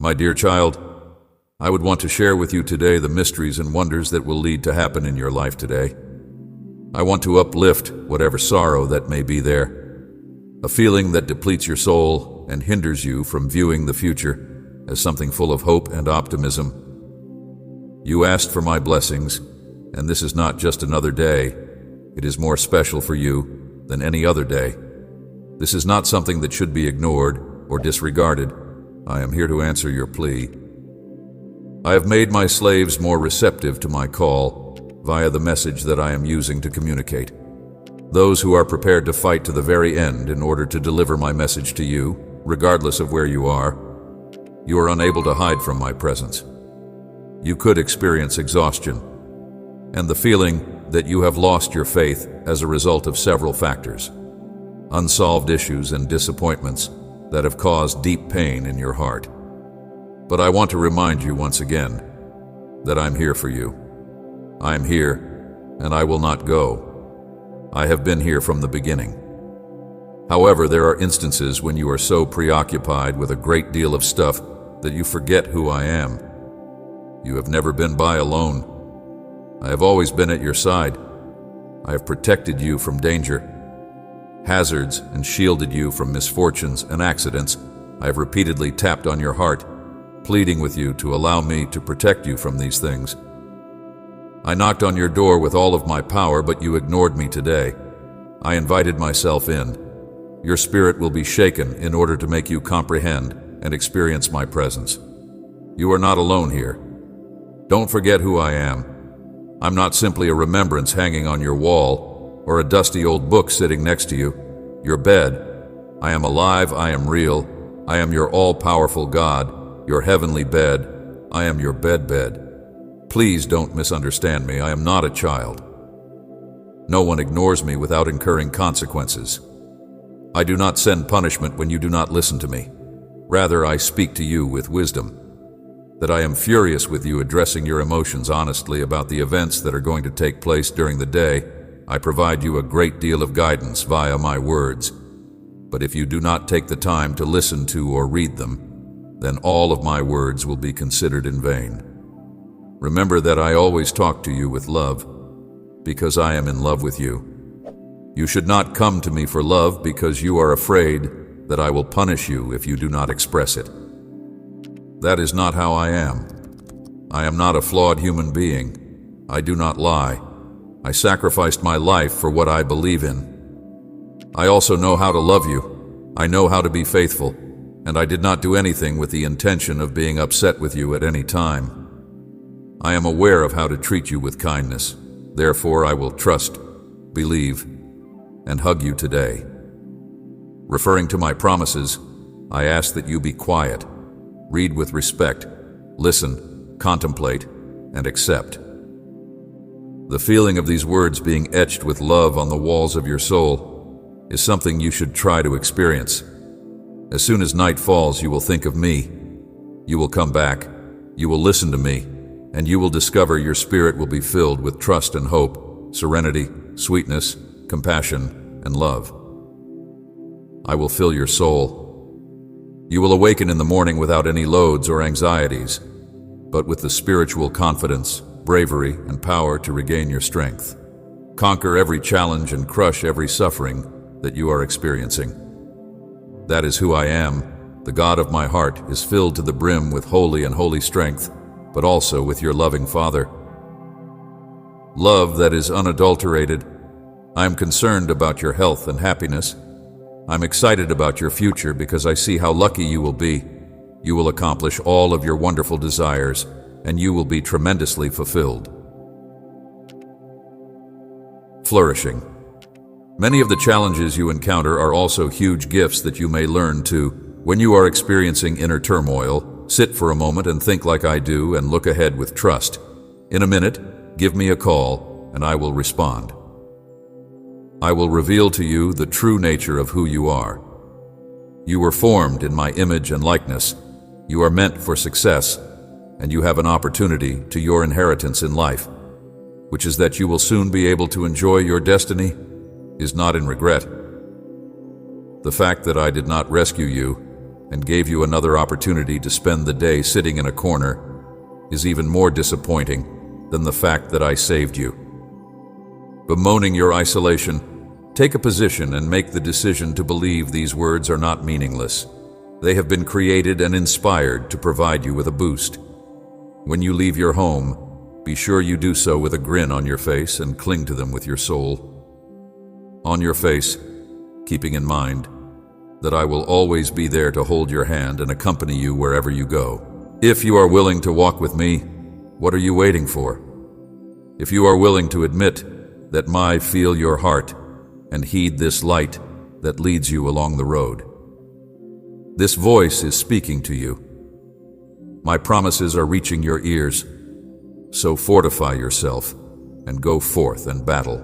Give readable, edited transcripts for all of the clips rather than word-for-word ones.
My dear child, I would want to share with you today the mysteries and wonders that will lead to happen in your life today. I want to uplift whatever sorrow that may be there, a feeling that depletes your soul and hinders you from viewing the future as something full of hope and optimism. You asked for my blessings, and this is not just another day. It is more special for you than any other day. This is not something that should be ignored or disregarded. I am here to answer your plea. I have made my slaves more receptive to my call via the message that I am using to communicate. Those who are prepared to fight to the very end in order to deliver my message to you, regardless of where you are unable to hide from my presence. You could experience exhaustion and the feeling that you have lost your faith as a result of several factors, unsolved issues and disappointments that have caused deep pain in your heart. But I want to remind you once again that I'm here for you. I am here, and I will not go. I have been here from the beginning. However, there are instances when you are so preoccupied with a great deal of stuff that you forget who I am. You have never been by alone. I have always been at your side. I have protected you from danger, hazards, and shielded you from misfortunes and accidents. I have repeatedly tapped on your heart, pleading with you to allow me to protect you from these things. I knocked on your door with all of my power, but you ignored me today. I invited myself in. Your spirit will be shaken in order to make you comprehend and experience my presence. You are not alone here. Don't forget who I am. I'm not simply a remembrance hanging on your wall or a dusty old book sitting next to you, your bed. I am alive, I am real. I am your all-powerful God, your heavenly bed. I am your bed. Please don't misunderstand me. I am not a child. No one ignores me without incurring consequences. I do not send punishment when you do not listen to me. Rather, I speak to you with wisdom. That I am furious with you addressing your emotions honestly about the events that are going to take place during the day. I provide you a great deal of guidance via my words. But if you do not take the time to listen to or read them, then all of my words will be considered in vain. Remember that I always talk to you with love, because I am in love with you. You should not come to me for love because you are afraid that I will punish you if you do not express it. That is not how I am. I am not a flawed human being. I do not lie. I sacrificed my life for what I believe in. I also know how to love you. I know how to be faithful, and I did not do anything with the intention of being upset with you at any time. I am aware of how to treat you with kindness. Therefore, I will trust, believe, and hug you today. Referring to my promises, I ask that you be quiet. Read with respect, listen, contemplate, and accept. The feeling of these words being etched with love on the walls of your soul is something you should try to experience. As soon as night falls, you will think of me. You will come back, you will listen to me, and you will discover your spirit will be filled with trust and hope, serenity, sweetness, compassion, and love. I will fill your soul. You will awaken in the morning without any loads or anxieties, but with the spiritual confidence, bravery, and power to regain your strength. Conquer every challenge and crush every suffering that you are experiencing. That is who I am. The God of my heart is filled to the brim with holy and holy strength, but also with your loving Father. Love that is unadulterated. I am concerned about your health and happiness. I'm excited about your future because I see how lucky you will be. You will accomplish all of your wonderful desires, and you will be tremendously fulfilled. Flourishing. Many of the challenges you encounter are also huge gifts that you may learn to. When you are experiencing inner turmoil, sit for a moment and think like I do and look ahead with trust. In a minute, give me a call and I will respond. I will reveal to you the true nature of who you are. You were formed in my image and likeness. You are meant for success, and you have an opportunity to your inheritance in life, which is that you will soon be able to enjoy your destiny, is not in regret. The fact that I did not rescue you and gave you another opportunity to spend the day sitting in a corner is even more disappointing than the fact that I saved you. Bemoaning your isolation, take a position and make the decision to believe these words are not meaningless. They have been created and inspired to provide you with a boost. When you leave your home, be sure you do so with a grin on your face and cling to them with your soul. On your face, keeping in mind that I will always be there to hold your hand and accompany you wherever you go. If you are willing to walk with me, what are you waiting for? If you are willing to admit that I feel your heart and heed this light that leads you along the road. This voice is speaking to you. My promises are reaching your ears, so fortify yourself and go forth and battle.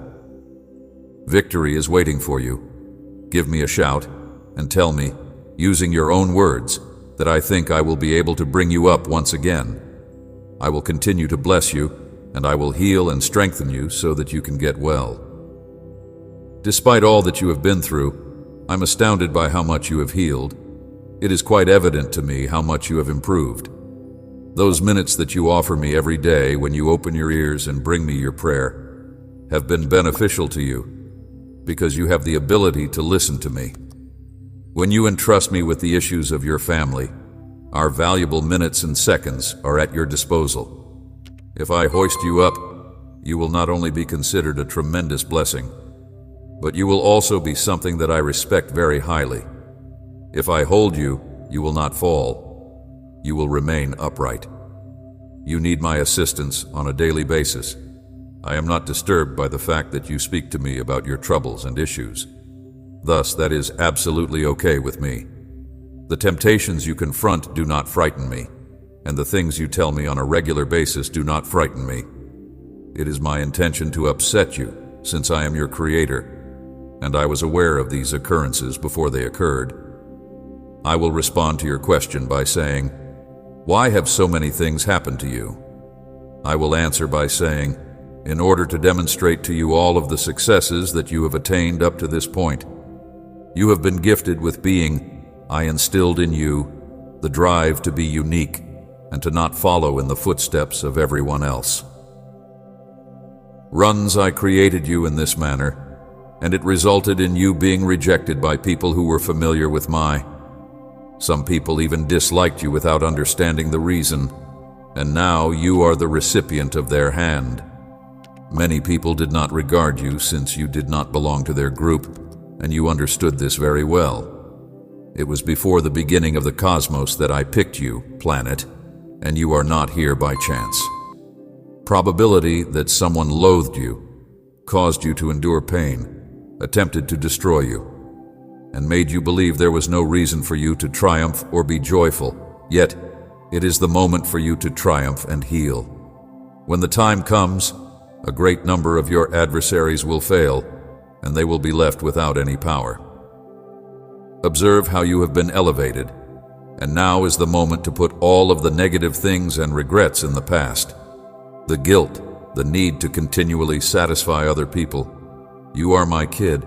Victory is waiting for you. Give me a shout and tell me, using your own words, that I think I will be able to bring you up once again. I will continue to bless you, and I will heal and strengthen you so that you can get well. Despite all that you have been through, I'm astounded by how much you have healed. It is quite evident to me how much you have improved. Those minutes that you offer me every day when you open your ears and bring me your prayer have been beneficial to you because you have the ability to listen to me. When you entrust me with the issues of your family, our valuable minutes and seconds are at your disposal. If I hoist you up, you will not only be considered a tremendous blessing, but you will also be something that I respect very highly. If I hold you, you will not fall. You will remain upright. You need my assistance on a daily basis. I am not disturbed by the fact that you speak to me about your troubles and issues. Thus, that is absolutely okay with me. The temptations you confront do not frighten me, and the things you tell me on a regular basis do not frighten me. It is my intention to upset you, since I am your creator, and I was aware of these occurrences before they occurred. I will respond to your question by saying, why have so many things happened to you? I will answer by saying, in order to demonstrate to you all of the successes that you have attained up to this point. You have been gifted with being. I instilled in you the drive to be unique and to not follow in the footsteps of everyone else. Runs, I created you in this manner, and it resulted in you being rejected by people who were familiar with my. Some people even disliked you without understanding the reason, and now you are the recipient of their hand. Many people did not regard you since you did not belong to their group, and you understood this very well. It was before the beginning of the cosmos that I picked you, planet, and you are not here by chance. Probability that someone loathed you, caused you to endure pain, attempted to destroy you, and made you believe there was no reason for you to triumph or be joyful. Yet, it is the moment for you to triumph and heal. When the time comes, a great number of your adversaries will fail, and they will be left without any power. Observe how you have been elevated, and now is the moment to put all of the negative things and regrets in the past. The guilt, the need to continually satisfy other people. You are my kid,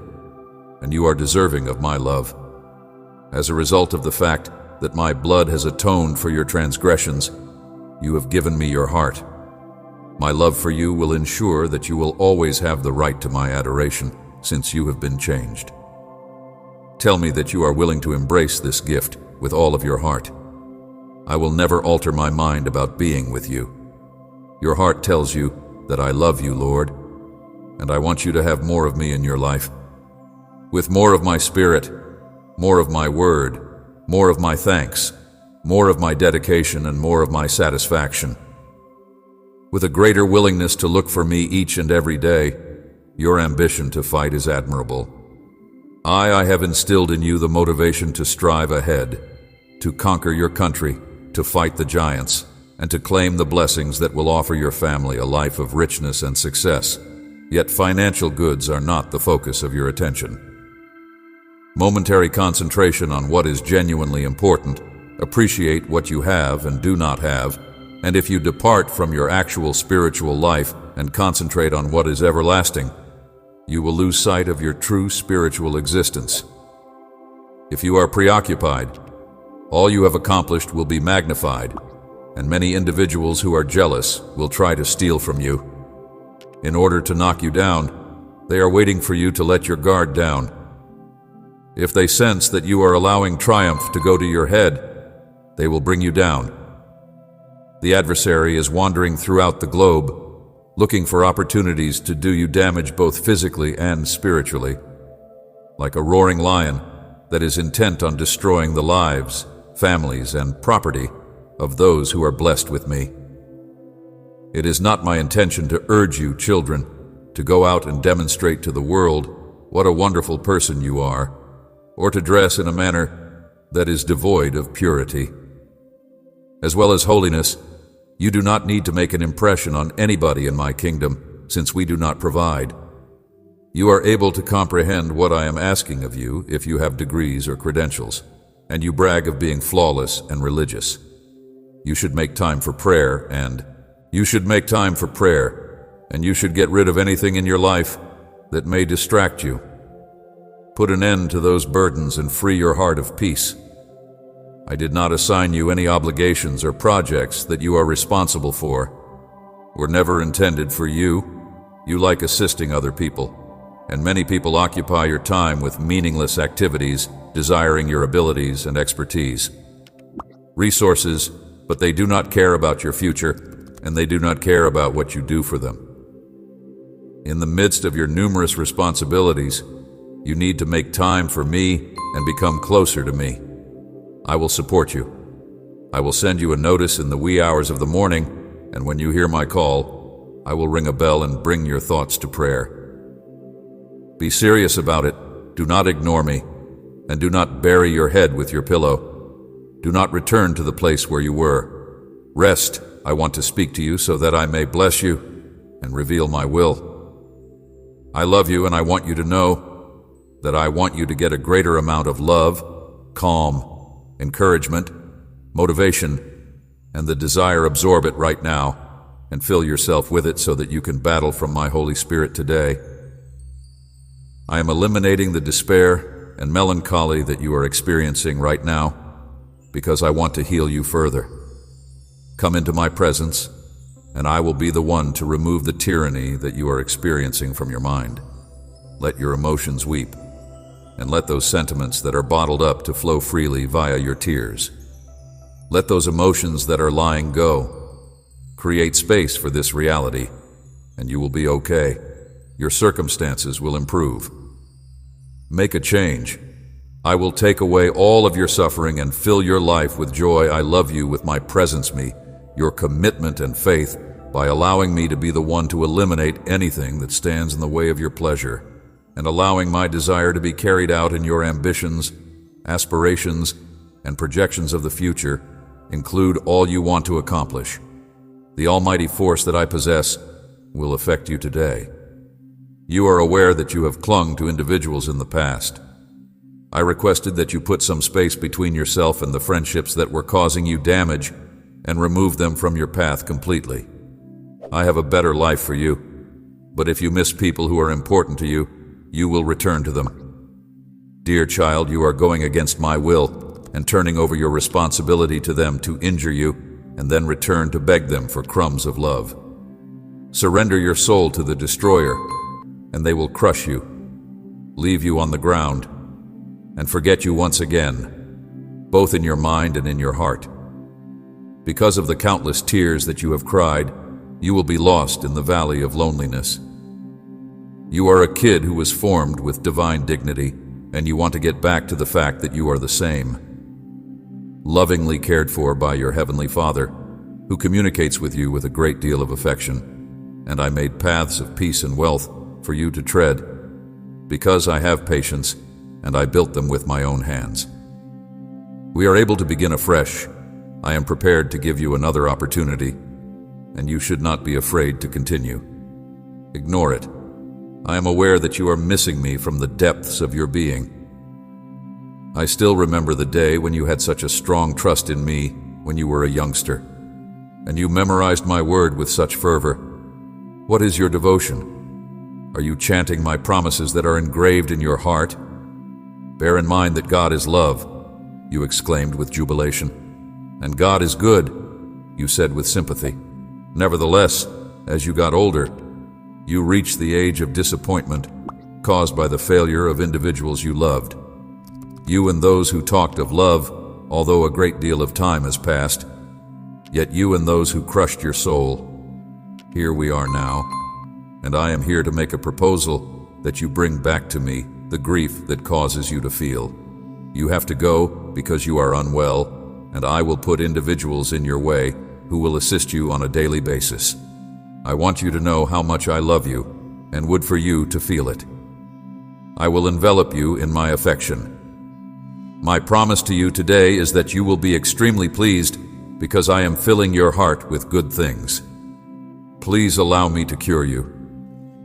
and you are deserving of my love. As a result of the fact that my blood has atoned for your transgressions, you have given me your heart. My love for you will ensure that you will always have the right to my adoration, since you have been changed. Tell me that you are willing to embrace this gift with all of your heart. I will never alter my mind about being with you. Your heart tells you that I love you, Lord, and I want you to have more of me in your life. With more of my spirit, more of my word, more of my thanks, more of my dedication, and more of my satisfaction. With a greater willingness to look for me each and every day, your ambition to fight is admirable. I have instilled in you the motivation to strive ahead, to conquer your country, to fight the giants, and to claim the blessings that will offer your family a life of richness and success. Yet financial goods are not the focus of your attention. Momentary concentration on what is genuinely important, appreciate what you have and do not have, and if you depart from your actual spiritual life and concentrate on what is everlasting, you will lose sight of your true spiritual existence. If you are preoccupied, all you have accomplished will be magnified, and many individuals who are jealous will try to steal from you. In order to knock you down, they are waiting for you to let your guard down. If they sense that you are allowing triumph to go to your head, they will bring you down. The adversary is wandering throughout the globe, looking for opportunities to do you damage both physically and spiritually, like a roaring lion that is intent on destroying the lives, families, and property of those who are blessed with me. It is not my intention to urge you, children, to go out and demonstrate to the world what a wonderful person you are, or to dress in a manner that is devoid of purity. As well as holiness, you do not need to make an impression on anybody in my kingdom, since we do not provide. You are able to comprehend what I am asking of you if you have degrees or credentials, and you brag of being flawless and religious. You should make time for prayer, and you should get rid of anything in your life that may distract you. Put an end to those burdens and free your heart of peace. I did not assign you any obligations or projects that you are responsible for. Were never intended for you. You like assisting other people, and many people occupy your time with meaningless activities, desiring your abilities and expertise. Resources, but they do not care about your future, and they do not care about what you do for them. In the midst of your numerous responsibilities, you need to make time for me and become closer to me. I will support you. I will send you a notice in the wee hours of the morning, and when you hear my call, I will ring a bell and bring your thoughts to prayer. Be serious about it. Do not ignore me, and do not bury your head with your pillow. Do not return to the place where you were. Rest. I want to speak to you so that I may bless you and reveal my will. I love you, and I want you to know that I want you to get a greater amount of love, calm, encouragement, motivation, and the desire. Absorb it right now and fill yourself with it so that you can battle from my Holy Spirit today. I am eliminating the despair and melancholy that you are experiencing right now because I want to heal you further. Come into my presence, and I will be the one to remove the tyranny that you are experiencing from your mind. Let your emotions weep, and let those sentiments that are bottled up to flow freely via your tears. Let those emotions that are lying go. Create space for this reality, and you will be okay. Your circumstances will improve. Make a change. I will take away all of your suffering and fill your life with joy. I love you with my presence, your commitment and faith, by allowing me to be the one to eliminate anything that stands in the way of your pleasure, and allowing my desire to be carried out in your ambitions, aspirations, and projections of the future include all you want to accomplish. The almighty force that I possess will affect you today. You are aware that you have clung to individuals in the past. I requested that you put some space between yourself and the friendships that were causing you damage and remove them from your path completely. I have a better life for you, but if you miss people who are important to you, you will return to them. Dear child, you are going against my will and turning over your responsibility to them to injure you and then return to beg them for crumbs of love. Surrender your soul to the destroyer, and they will crush you, leave you on the ground, and forget you once again, both in your mind and in your heart. Because of the countless tears that you have cried, you will be lost in the valley of loneliness. You are a kid who was formed with divine dignity, and you want to get back to the fact that you are the same. Lovingly cared for by your Heavenly Father, who communicates with you with a great deal of affection, and I made paths of peace and wealth for you to tread, because I have patience, and I built them with my own hands. We are able to begin afresh. I am prepared to give you another opportunity, and you should not be afraid to continue. Ignore it. I am aware that you are missing me from the depths of your being. I still remember the day when you had such a strong trust in me when you were a youngster, and you memorized my word with such fervor. What is your devotion? Are you chanting my promises that are engraved in your heart? Bear in mind that God is love. you exclaimed with jubilation. And God is good, you said with sympathy. Nevertheless, as you got older, you reached the age of disappointment caused by the failure of individuals you loved. You and those who talked of love, although a great deal of time has passed, yet you and those who crushed your soul. Here we are now, and I am here to make a proposal that you bring back to me the grief that causes you to feel. You have to go because you are unwell, and I will put individuals in your way who will assist you on a daily basis. I want you to know how much I love you and would for you to feel it. I will envelop you in my affection. My promise to you today is that you will be extremely pleased because I am filling your heart with good things. Please allow me to cure you,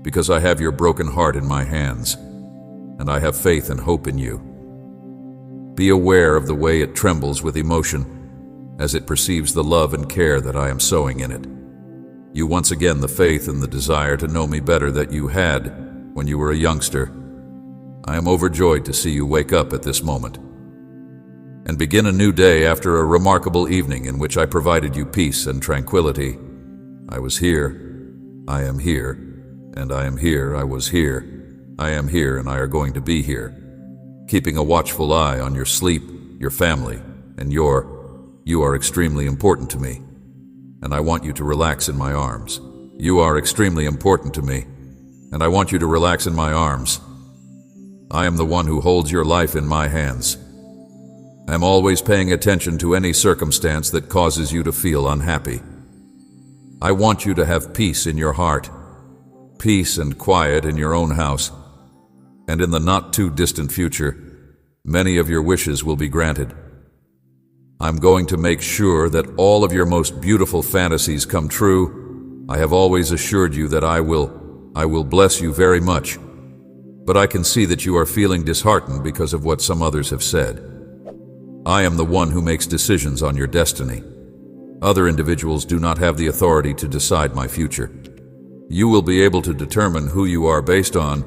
because I have your broken heart in my hands, and I have faith and hope in you. Be aware of the way it trembles with emotion as it perceives the love and care that I am sowing in it. You once again the faith and the desire to know me better that you had when you were a youngster. I am overjoyed to see you wake up at this moment and begin a new day after a remarkable evening in which I provided you peace and tranquility. I was here, I am here, and I am here, I was here, I am here, and I are going to be here, keeping a watchful eye on your sleep, your family, and you are extremely important to me, and I want you to relax in my arms. You are extremely important to me, and I want you to relax in my arms. I am the one who holds your life in my hands. I am always paying attention to any circumstance that causes you to feel unhappy. I want you to have peace in your heart, peace and quiet in your own house, and in the not-too-distant future, many of your wishes will be granted. I'm going to make sure that all of your most beautiful fantasies come true. I have always assured you that I will bless you very much, but I can see that you are feeling disheartened because of what some others have said. I am the one who makes decisions on your destiny. Other individuals do not have the authority to decide my future. You will be able to determine who you are based on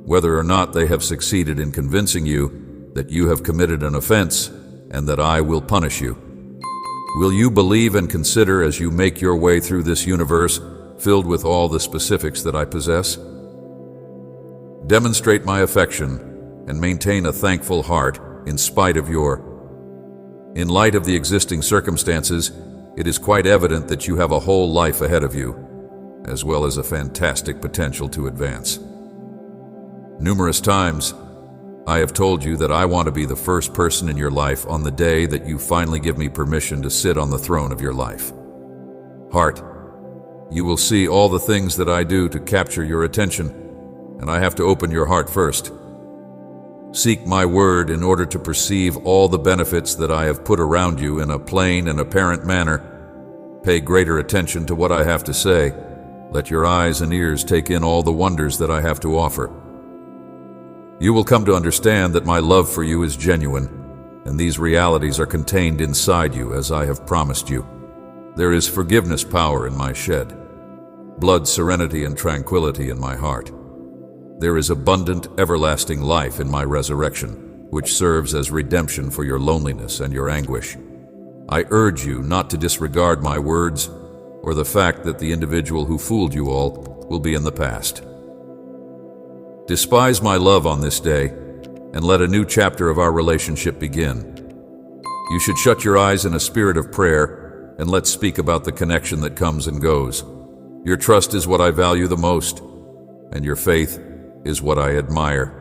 whether or not they have succeeded in convincing you that you have committed an offense and that I will punish you. Will you believe and consider as you make your way through this universe filled with all the specifics that I possess? Demonstrate my affection and maintain a thankful heart in spite of In light of the existing circumstances, it is quite evident that you have a whole life ahead of you, as well as a fantastic potential to advance. Numerous times, I have told you that I want to be the first person in your life on the day that you finally give me permission to sit on the throne of your life. Heart, you will see all the things that I do to capture your attention, and I have to open your heart first. Seek my word in order to perceive all the benefits that I have put around you in a plain and apparent manner. Pay greater attention to what I have to say. Let your eyes and ears take in all the wonders that I have to offer. You will come to understand that my love for you is genuine, and these realities are contained inside you as I have promised you. There is forgiveness power in my shed, blood serenity and tranquility in my heart. There is abundant, everlasting life in my resurrection, which serves as redemption for your loneliness and your anguish. I urge you not to disregard my words or the fact that the individual who fooled you all will be in the past. Despise my love on this day and let a new chapter of our relationship begin. You should shut your eyes in a spirit of prayer and let's speak about the connection that comes and goes. Your trust is what I value the most, and your faith is what I admire.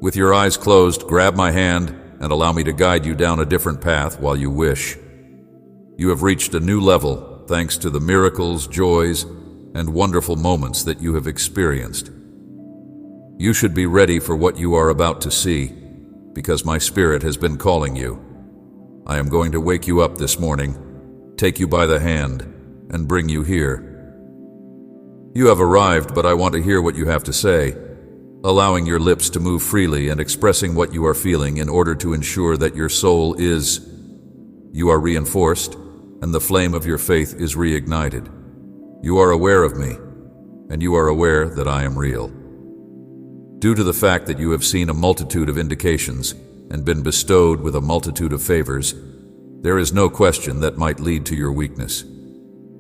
With your eyes closed, grab my hand and allow me to guide you down a different path while you wish. You have reached a new level thanks to the miracles, joys, and wonderful moments that you have experienced. You should be ready for what you are about to see, because my spirit has been calling you. I am going to wake you up this morning, take you by the hand, and bring you here. You have arrived, but I want to hear what you have to say, allowing your lips to move freely and expressing what you are feeling in order to ensure that your soul is. You are reinforced, and the flame of your faith is reignited. You are aware of me, and you are aware that I am real. Due to the fact that you have seen a multitude of indications, and been bestowed with a multitude of favors, there is no question that might lead to your weakness.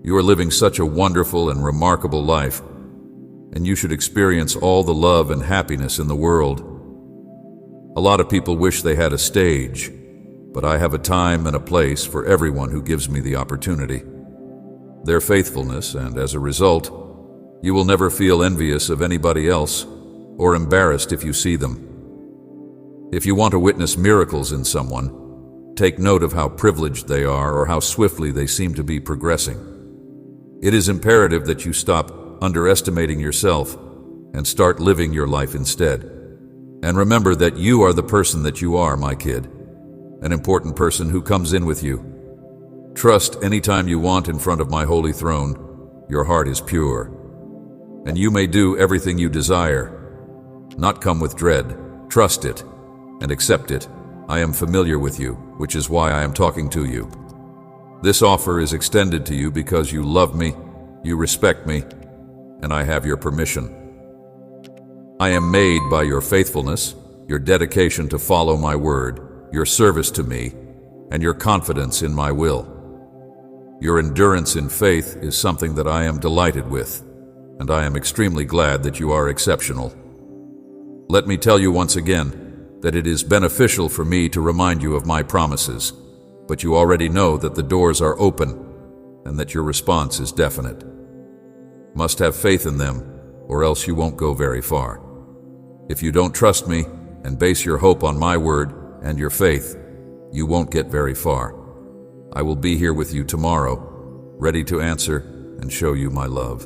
You are living such a wonderful and remarkable life, and you should experience all the love and happiness in the world. A lot of people wish they had a stage, but I have a time and a place for everyone who gives me the opportunity. Their faithfulness, and as a result, you will never feel envious of anybody else or embarrassed if you see them. If you want to witness miracles in someone, take note of how privileged they are or how swiftly they seem to be progressing. It is imperative that you stop underestimating yourself and start living your life instead. And remember that you are the person that you are, my kid, an important person who comes in with you. Trust anytime you want in front of my holy throne, your heart is pure. And you may do everything you desire. Not come with dread, trust it, and accept it. I am familiar with you, which is why I am talking to you. This offer is extended to you because you love me, you respect me, and I have your permission. I am made by your faithfulness, your dedication to follow my word, your service to me, and your confidence in my will. Your endurance in faith is something that I am delighted with, and I am extremely glad that you are exceptional. Let me tell you once again that it is beneficial for me to remind you of my promises, but you already know that the doors are open and that your response is definite. Must have faith in them, or else you won't go very far. If you don't trust me and base your hope on my word and your faith, you won't get very far. I will be here with you tomorrow, ready to answer and show you my love.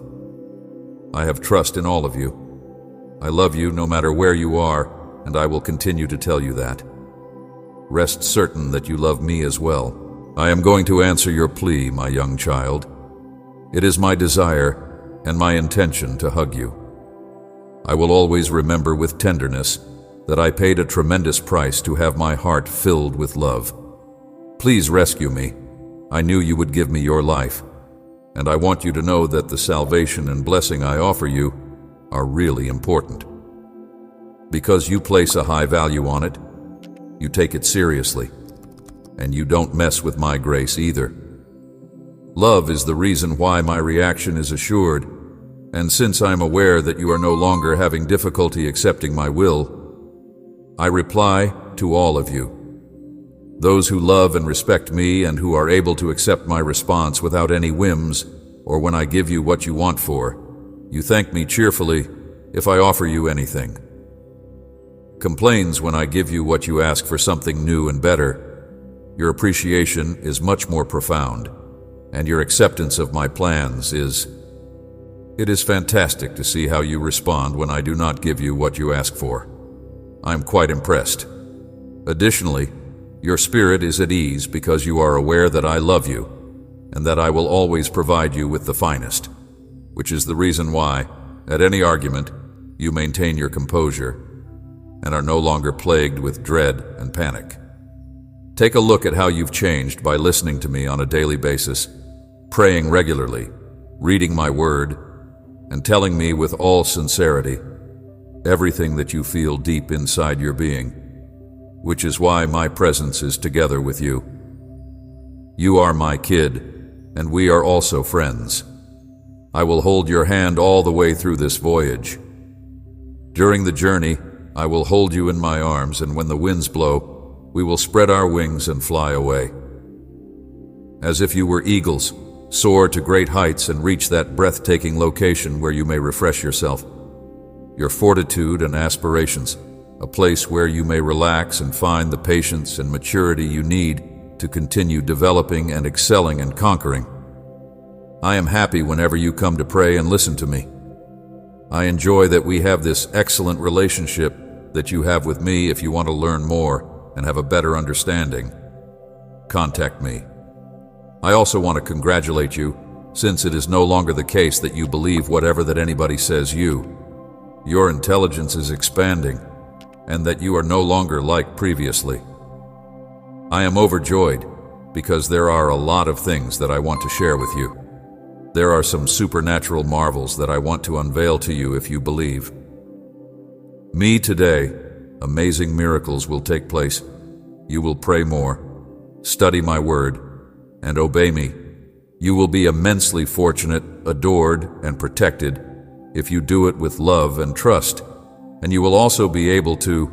I have trust in all of you. I love you no matter where you are, and I will continue to tell you that. Rest certain that you love me as well. I am going to answer your plea, my young child. It is my desire and my intention to hug you. I will always remember with tenderness that I paid a tremendous price to have my heart filled with love. Please rescue me. I knew you would give me your life, and I want you to know that the salvation and blessing I offer you are really important. Because you place a high value on it, you take it seriously, and you don't mess with my grace either. Love is the reason why my reaction is assured, and since I am aware that you are no longer having difficulty accepting my will, I reply to all of you. Those who love and respect me and who are able to accept my response without any whims or when I give you what you want for, you thank me cheerfully if I offer you anything. Complains when I give you what you ask for something new and better. Your appreciation is much more profound, and your acceptance of my plans is... It is fantastic to see how you respond when I do not give you what you ask for. I am quite impressed. Additionally, your spirit is at ease because you are aware that I love you and that I will always provide you with the finest, which is the reason why, at any argument, you maintain your composure and are no longer plagued with dread and panic. Take a look at how you've changed by listening to me on a daily basis, praying regularly, reading my word, and telling me with all sincerity everything that you feel deep inside your being, which is why my presence is together with you. You are my kid, and we are also friends. I will hold your hand all the way through this voyage. During the journey, I will hold you in my arms, and when the winds blow, we will spread our wings and fly away. As if you were eagles, soar to great heights and reach that breathtaking location where you may refresh yourself. Your fortitude and aspirations, a place where you may relax and find the patience and maturity you need to continue developing and excelling and conquering. I am happy whenever you come to pray and listen to me. I enjoy that we have this excellent relationship that you have with me. If you want to learn more and have a better understanding, contact me. I also want to congratulate you, since it is no longer the case that you believe whatever that anybody says you. Your intelligence is expanding, and that you are no longer like previously. I am overjoyed because there are a lot of things that I want to share with you. There are some supernatural marvels that I want to unveil to you if you believe. Me today, amazing miracles will take place you will pray more, study my word, and obey me, you will be immensely fortunate, adored, and protected if you do it with love and trust. And you will also be able to,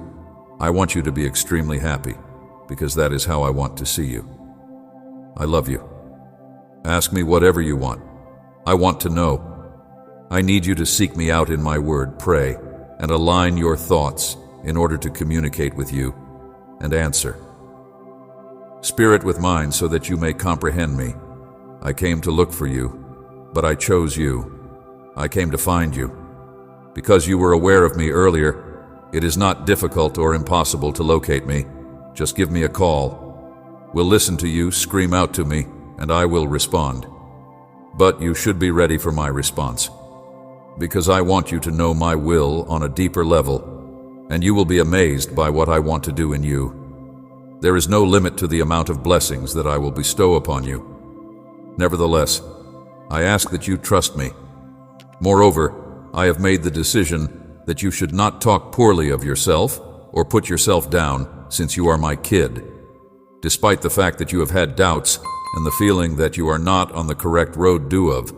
I want you to be extremely happy, because that is how I want to see you. I love you. Ask me whatever you want. I want to know. I need you to seek me out in my word, pray, and align your thoughts in order to communicate with you and answer. Spirit with mine so that you may comprehend me. I came to look for you, but I chose you. I came to find you. Because you were aware of me earlier, it is not difficult or impossible to locate me. Just give me a call. We'll listen to you, scream out to me, and I will respond. But you should be ready for my response, because I want you to know my will on a deeper level, and you will be amazed by what I want to do in you. There is no limit to the amount of blessings that I will bestow upon you. Nevertheless, I ask that you trust me. Moreover, I have made the decision that you should not talk poorly of yourself or put yourself down, since you are my kid. Despite the fact that you have had doubts and the feeling that you are not on the correct road due of,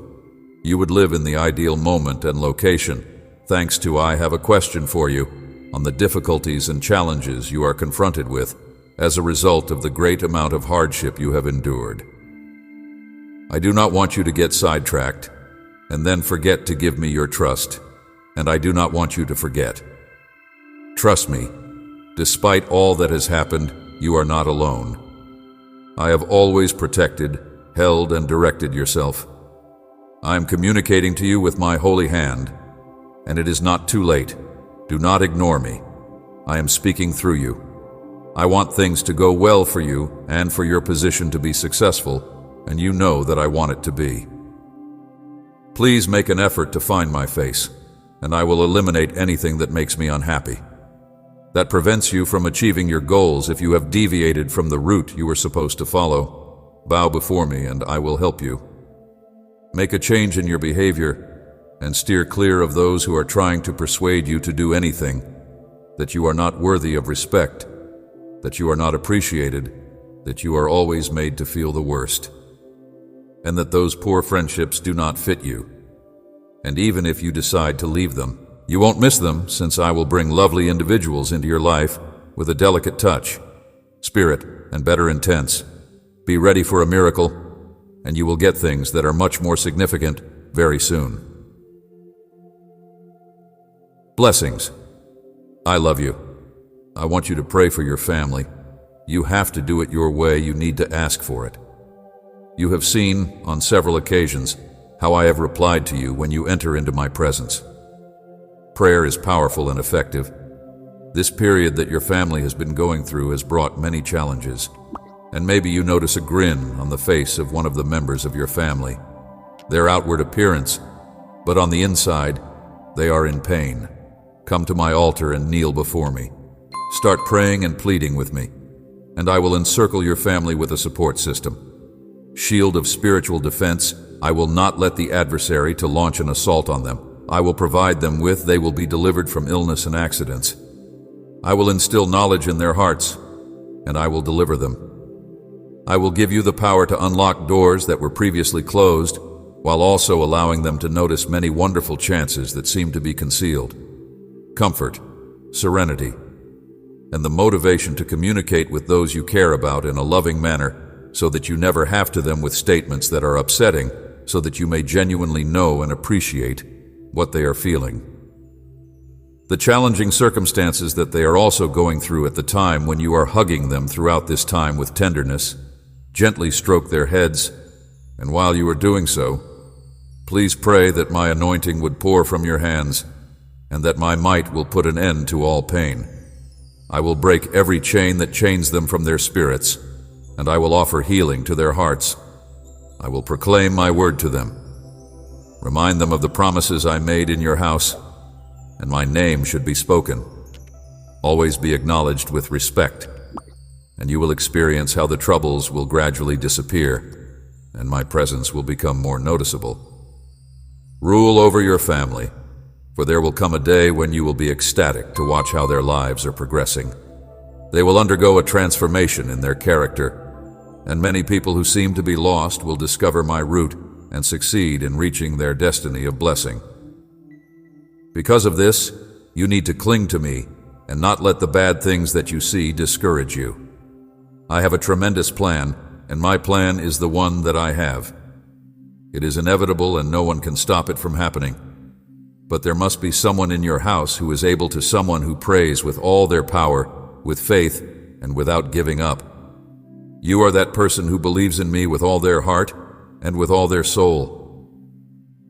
you would live in the ideal moment and location, thanks to I have a question for you on the difficulties and challenges you are confronted with as a result of the great amount of hardship you have endured. I do not want you to get sidetracked and then forget to give me your trust, and I do not want you to forget. Trust me, despite all that has happened, you are not alone. I have always protected, held, and directed yourself. I am communicating to you with my holy hand, and it is not too late. Do not ignore me. I am speaking through you. I want things to go well for you and for your position to be successful, and you know that I want it to be. Please make an effort to find my face, and I will eliminate anything that makes me unhappy, that prevents you from achieving your goals if you have deviated from the route you were supposed to follow. Bow before me, and I will help you. Make a change in your behavior, and steer clear of those who are trying to persuade you to do anything, that you are not worthy of respect, that you are not appreciated, that you are always made to feel the worst, and that those poor friendships do not fit you. And even if you decide to leave them, you won't miss them, since I will bring lovely individuals into your life with a delicate touch, spirit, and better intents. Be ready for a miracle, and you will get things that are much more significant very soon. Blessings. I love you. I want you to pray for your family. You have to do it your way. You need to ask for it. You have seen, on several occasions, how I have replied to you when you enter into my presence. Prayer is powerful and effective. This period that your family has been going through has brought many challenges, and maybe you notice a grin on the face of one of the members of your family. Their outward appearance, but on the inside, they are in pain. Come to my altar and kneel before me. Start praying and pleading with me, and I will encircle your family with a support system. Shield of spiritual defense. I will not let the adversary to launch an assault on them. I will provide them with, they will be delivered from illness and accidents. I will instill knowledge in their hearts, and I will deliver them. I will give you the power to unlock doors that were previously closed, while also allowing them to notice many wonderful chances that seem to be concealed. Comfort, serenity, and the motivation to communicate with those you care about in a loving manner, so that you never have to them with statements that are upsetting, so that you may genuinely know and appreciate what they are feeling. The challenging circumstances that they are also going through at the time when you are hugging them throughout this time with tenderness, gently stroke their heads, and while you are doing so, please pray that my anointing would pour from your hands, and that my might will put an end to all pain. I will break every chain that chains them from their spirits, and I will offer healing to their hearts. I will proclaim my word to them. Remind them of the promises I made in your house, and my name should be spoken. Always be acknowledged with respect, and you will experience how the troubles will gradually disappear, and my presence will become more noticeable. Rule over your family, for there will come a day when you will be ecstatic to watch how their lives are progressing. They will undergo a transformation in their character, and many people who seem to be lost will discover my route and succeed in reaching their destiny of blessing. Because of this, you need to cling to me and not let the bad things that you see discourage you. I have a tremendous plan, and my plan is the one that I have. It is inevitable and no one can stop it from happening. But there must be someone in your house who is able to someone who prays with all their power, with faith, and without giving up. You are that person who believes in me with all their heart and with all their soul.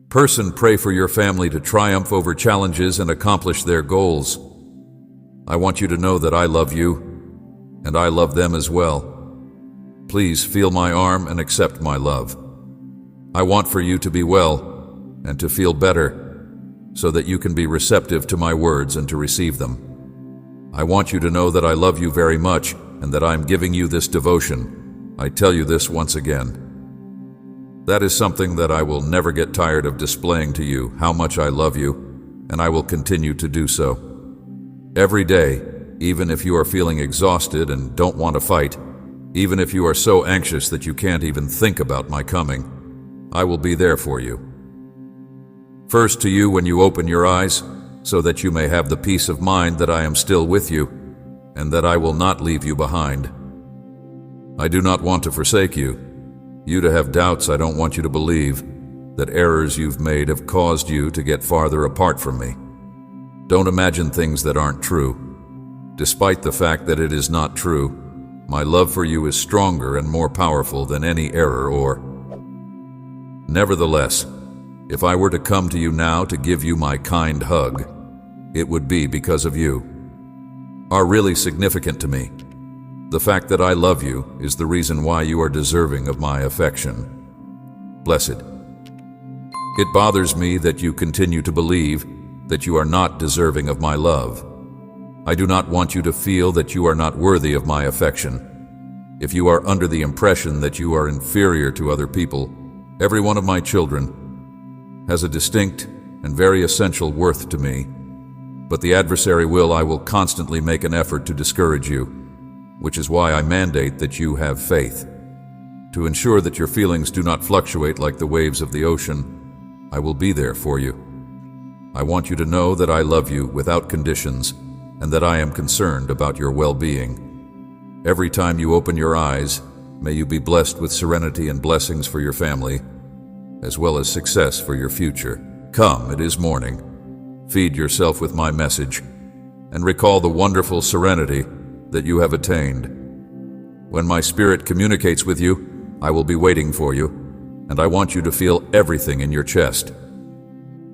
Person, pray for your family to triumph over challenges and accomplish their goals. I want you to know that I love you, and I love them as well. Please feel my arm and accept my love. I want for you to be well and to feel better, so that you can be receptive to my words and to receive them. I want you to know that I love you very much and that I'm giving you this devotion. I tell you this once again. That is something that I will never get tired of displaying to you, how much I love you, and I will continue to do so. Every day, even if you are feeling exhausted and don't want to fight, even if you are so anxious that you can't even think about my coming, I will be there for you. First to you when you open your eyes, so that you may have the peace of mind that I am still with you, and that I will not leave you behind. I do not want to forsake you. You to have doubts I don't want you to believe, that errors you've made have caused you to get farther apart from me. Don't imagine things that aren't true. Despite the fact that it is not true, my love for you is stronger and more powerful than any error or... Nevertheless, if I were to come to you now to give you my kind hug, it would be because of you. Are really significant to me. The fact that I love you is the reason why you are deserving of my affection. Blessed. It bothers me that you continue to believe that you are not deserving of my love. I do not want you to feel that you are not worthy of my affection. If you are under the impression that you are inferior to other people, every one of my children has a distinct and very essential worth to me, but the adversary I will constantly make an effort to discourage you, which is why I mandate that you have faith. To ensure that your feelings do not fluctuate like the waves of the ocean, I will be there for you. I want you to know that I love you without conditions and that I am concerned about your well-being. Every time you open your eyes, may you be blessed with serenity and blessings for your family, as well as success for your future. Come, it is morning. Feed yourself with my message, and recall the wonderful serenity that you have attained. When my spirit communicates with you, I will be waiting for you, and I want you to feel everything in your chest.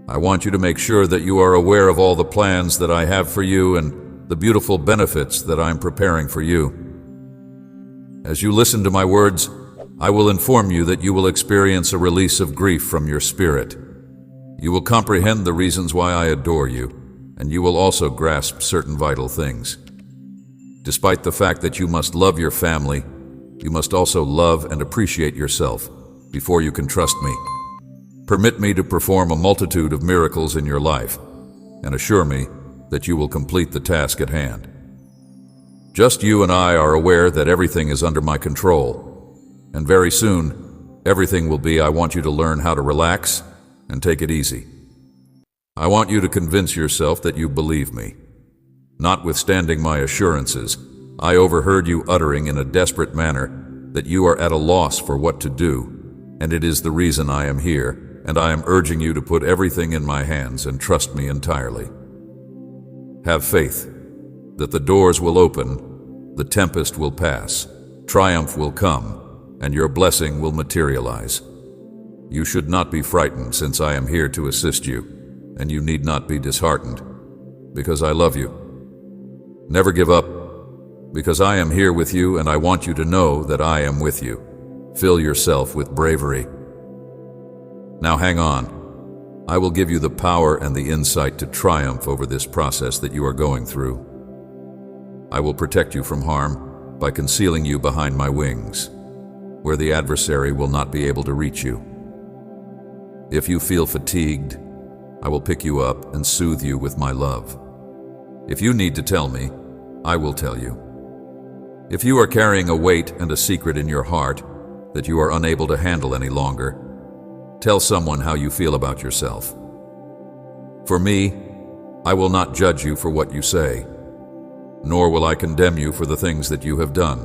I want you to make sure that you are aware of all the plans that I have for you and the beautiful benefits that I'm preparing for you. As you listen to my words, I will inform you that you will experience a release of grief from your spirit. You will comprehend the reasons why I adore you, and you will also grasp certain vital things. Despite the fact that you must love your family, you must also love and appreciate yourself before you can trust me. Permit me to perform a multitude of miracles in your life, and assure me that you will complete the task at hand. Just you and I are aware that everything is under my control. And very soon, everything will be. I want you to learn how to relax and take it easy. I want you to convince yourself that you believe me. Notwithstanding my assurances, I overheard you uttering in a desperate manner that you are at a loss for what to do, and it is the reason I am here, and I am urging you to put everything in my hands and trust me entirely. Have faith that the doors will open, the tempest will pass, triumph will come, and your blessing will materialize. You should not be frightened, since I am here to assist you, and you need not be disheartened, because I love you. Never give up, because I am here with you, and I want you to know that I am with you. Fill yourself with bravery. Now hang on. I will give you the power and the insight to triumph over this process that you are going through. I will protect you from harm by concealing you behind my wings, where the adversary will not be able to reach you. If you feel fatigued, I will pick you up and soothe you with my love. If you need to tell me, I will tell you. If you are carrying a weight and a secret in your heart that you are unable to handle any longer, tell someone how you feel about yourself. For me, I will not judge you for what you say, nor will I condemn you for the things that you have done.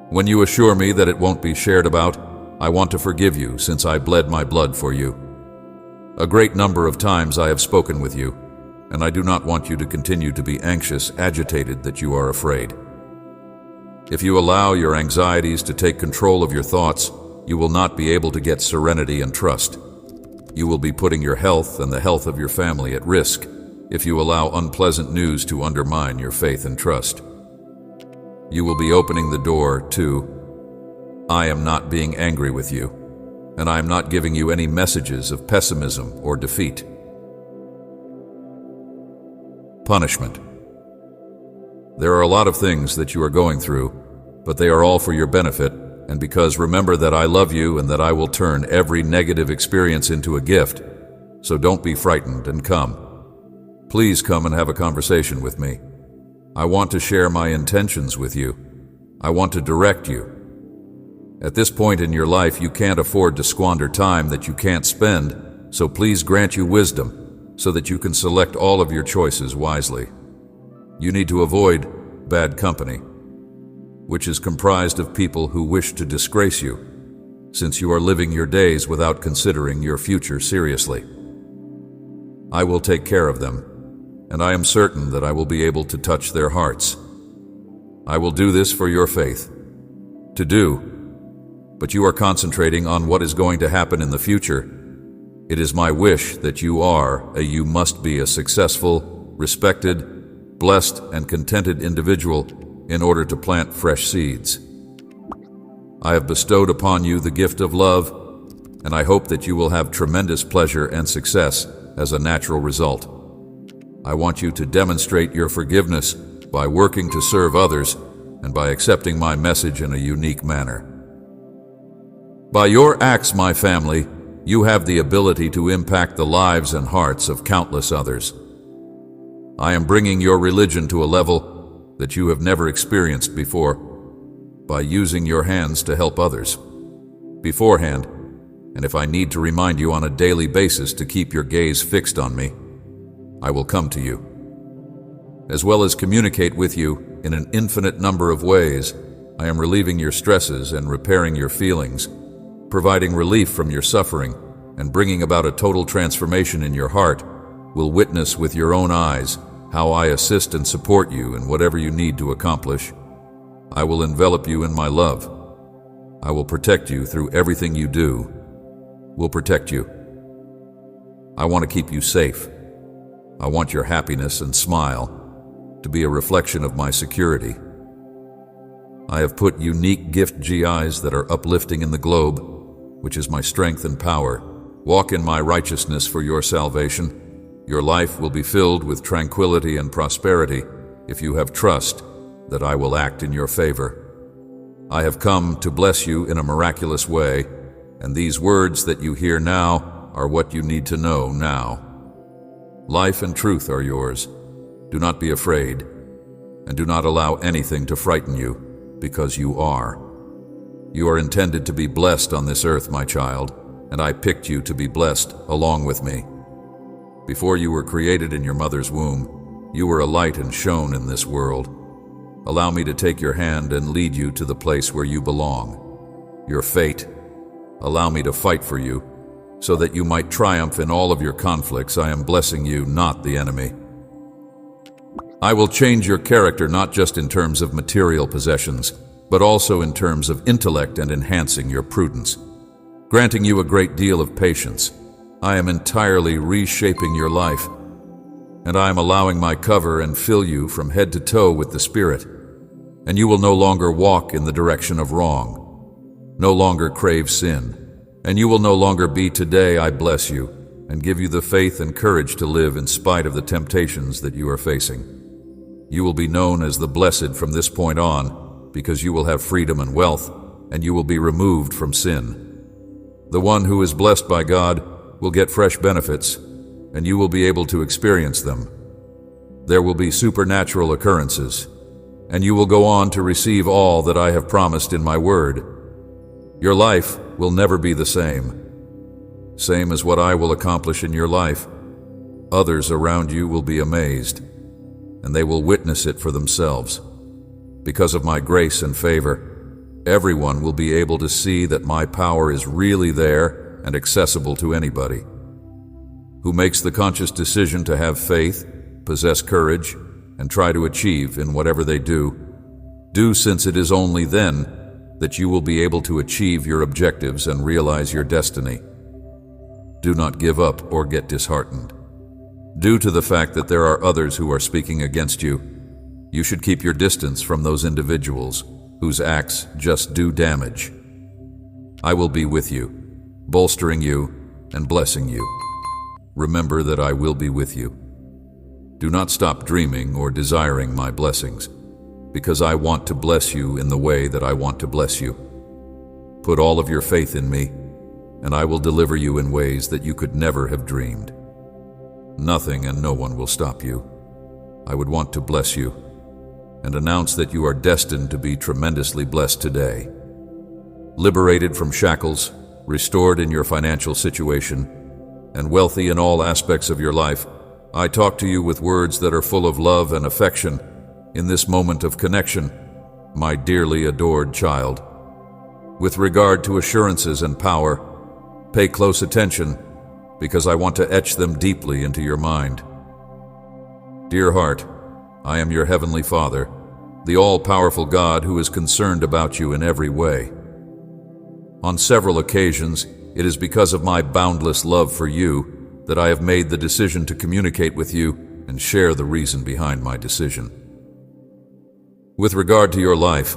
When you assure me that it won't be shared about, I want to forgive you since I bled my blood for you. A great number of times I have spoken with you, and I do not want you to continue to be anxious, agitated that you are afraid. If you allow your anxieties to take control of your thoughts, you will not be able to get serenity and trust. You will be putting your health and the health of your family at risk if you allow unpleasant news to undermine your faith and trust. You will be opening the door to, I am not being angry with you, and I am not giving you any messages of pessimism or defeat. Punishment. There are a lot of things that you are going through, but they are all for your benefit, and because remember that I love you and that I will turn every negative experience into a gift. So don't be frightened and come. Please come and have a conversation with me. I want to share my intentions with you. I want to direct you. At this point in your life, you can't afford to squander time that you can't spend, so please grant you wisdom so that you can select all of your choices wisely. You need to avoid bad company, which is comprised of people who wish to disgrace you, since you are living your days without considering your future seriously. I will take care of them, and I am certain that I will be able to touch their hearts. I will do this for your faith. To do, but you are concentrating on what is going to happen in the future. It is my wish that you must be a successful, respected, blessed and contented individual in order to plant fresh seeds. I have bestowed upon you the gift of love, and I hope that you will have tremendous pleasure and success as a natural result. I want you to demonstrate your forgiveness by working to serve others and by accepting my message in a unique manner. By your acts, my family, you have the ability to impact the lives and hearts of countless others. I am bringing your religion to a level that you have never experienced before by using your hands to help others beforehand, and if I need to remind you on a daily basis to keep your gaze fixed on me, I will come to you. As well as communicate with you in an infinite number of ways, I am relieving your stresses and repairing your feelings, providing relief from your suffering, and bringing about a total transformation in your heart. Will witness with your own eyes how I assist and support you in whatever you need to accomplish. I will envelop you in my love. I will protect you through everything you do. Will protect you. I want to keep you safe. I want your happiness and smile to be a reflection of my security. I have put unique gift GIs that are uplifting in the globe, which is my strength and power. Walk in my righteousness for your salvation. Your life will be filled with tranquility and prosperity if you have trust that I will act in your favor. I have come to bless you in a miraculous way, and these words that you hear now are what you need to know now. Life and truth are yours. Do not be afraid, and do not allow anything to frighten you, because you are. You are intended to be blessed on this earth, my child, and I picked you to be blessed along with me. Before you were created in your mother's womb, you were a light and shone in this world. Allow me to take your hand and lead you to the place where you belong. Your fate. Allow me to fight for you, so that you might triumph in all of your conflicts. I am blessing you, not the enemy. I will change your character not just in terms of material possessions, but also in terms of intellect and enhancing your prudence, granting you a great deal of patience. I am entirely reshaping your life, and I am allowing my cover and fill you from head to toe with the Spirit, and you will no longer walk in the direction of wrong, no longer crave sin, and you will no longer be today. I bless you and give you the faith and courage to live in spite of the temptations that you are facing. You will be known as the blessed from this point on, because you will have freedom and wealth, and you will be removed from sin. The one who is blessed by God will get fresh benefits, and you will be able to experience them. There will be supernatural occurrences. and you will go on to receive all that I have promised in my word. Your life will never be the same as what I will accomplish in your life. Others around you will be amazed, and they will witness it for themselves. Because of my grace and favor, everyone will be able to see that my power is really there and accessible to anybody who makes the conscious decision to have faith, possess courage, and try to achieve in whatever they do, since it is only then that you will be able to achieve your objectives and realize your destiny. Do not give up or get disheartened. Due to the fact that there are others who are speaking against you, you should keep your distance from those individuals whose acts just do damage. I will be with you, bolstering you and blessing you. Remember that I will be with you. Do not stop dreaming or desiring my blessings, because I want to bless you in the way that I want to bless you. Put all of your faith in me, and I will deliver you in ways that you could never have dreamed. Nothing and no one will stop you. I would want to bless you and announce that you are destined to be tremendously blessed today. Liberated from shackles, restored in your financial situation, and wealthy in all aspects of your life, I talk to you with words that are full of love and affection in this moment of connection, my dearly adored child. With regard to assurances and power, pay close attention, because I want to etch them deeply into your mind. Dear heart, I am your Heavenly Father, the all-powerful God who is concerned about you in every way. On several occasions, it is because of my boundless love for you that I have made the decision to communicate with you and share the reason behind my decision. With regard to your life,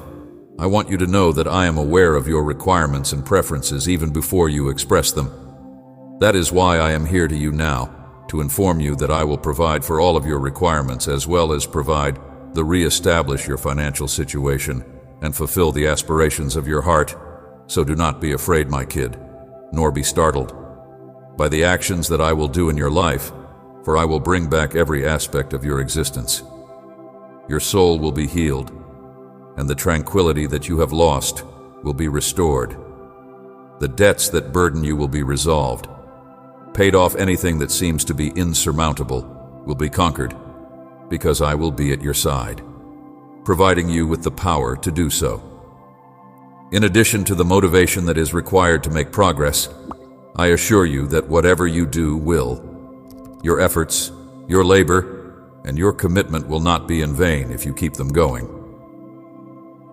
I want you to know that I am aware of your requirements and preferences even before you express them. That is why I am here to you now, to inform you that I will provide for all of your requirements as well as re-establish your financial situation and fulfill the aspirations of your heart. So do not be afraid, my kid, nor be startled by the actions that I will do in your life, for I will bring back every aspect of your existence. Your soul will be healed, and the tranquility that you have lost will be restored. The debts that burden you will be resolved. Paid off anything that seems to be insurmountable will be conquered, because I will be at your side, providing you with the power to do so. In addition to the motivation that is required to make progress, I assure you that whatever you do will. Your efforts, your labor, and your commitment will not be in vain if you keep them going.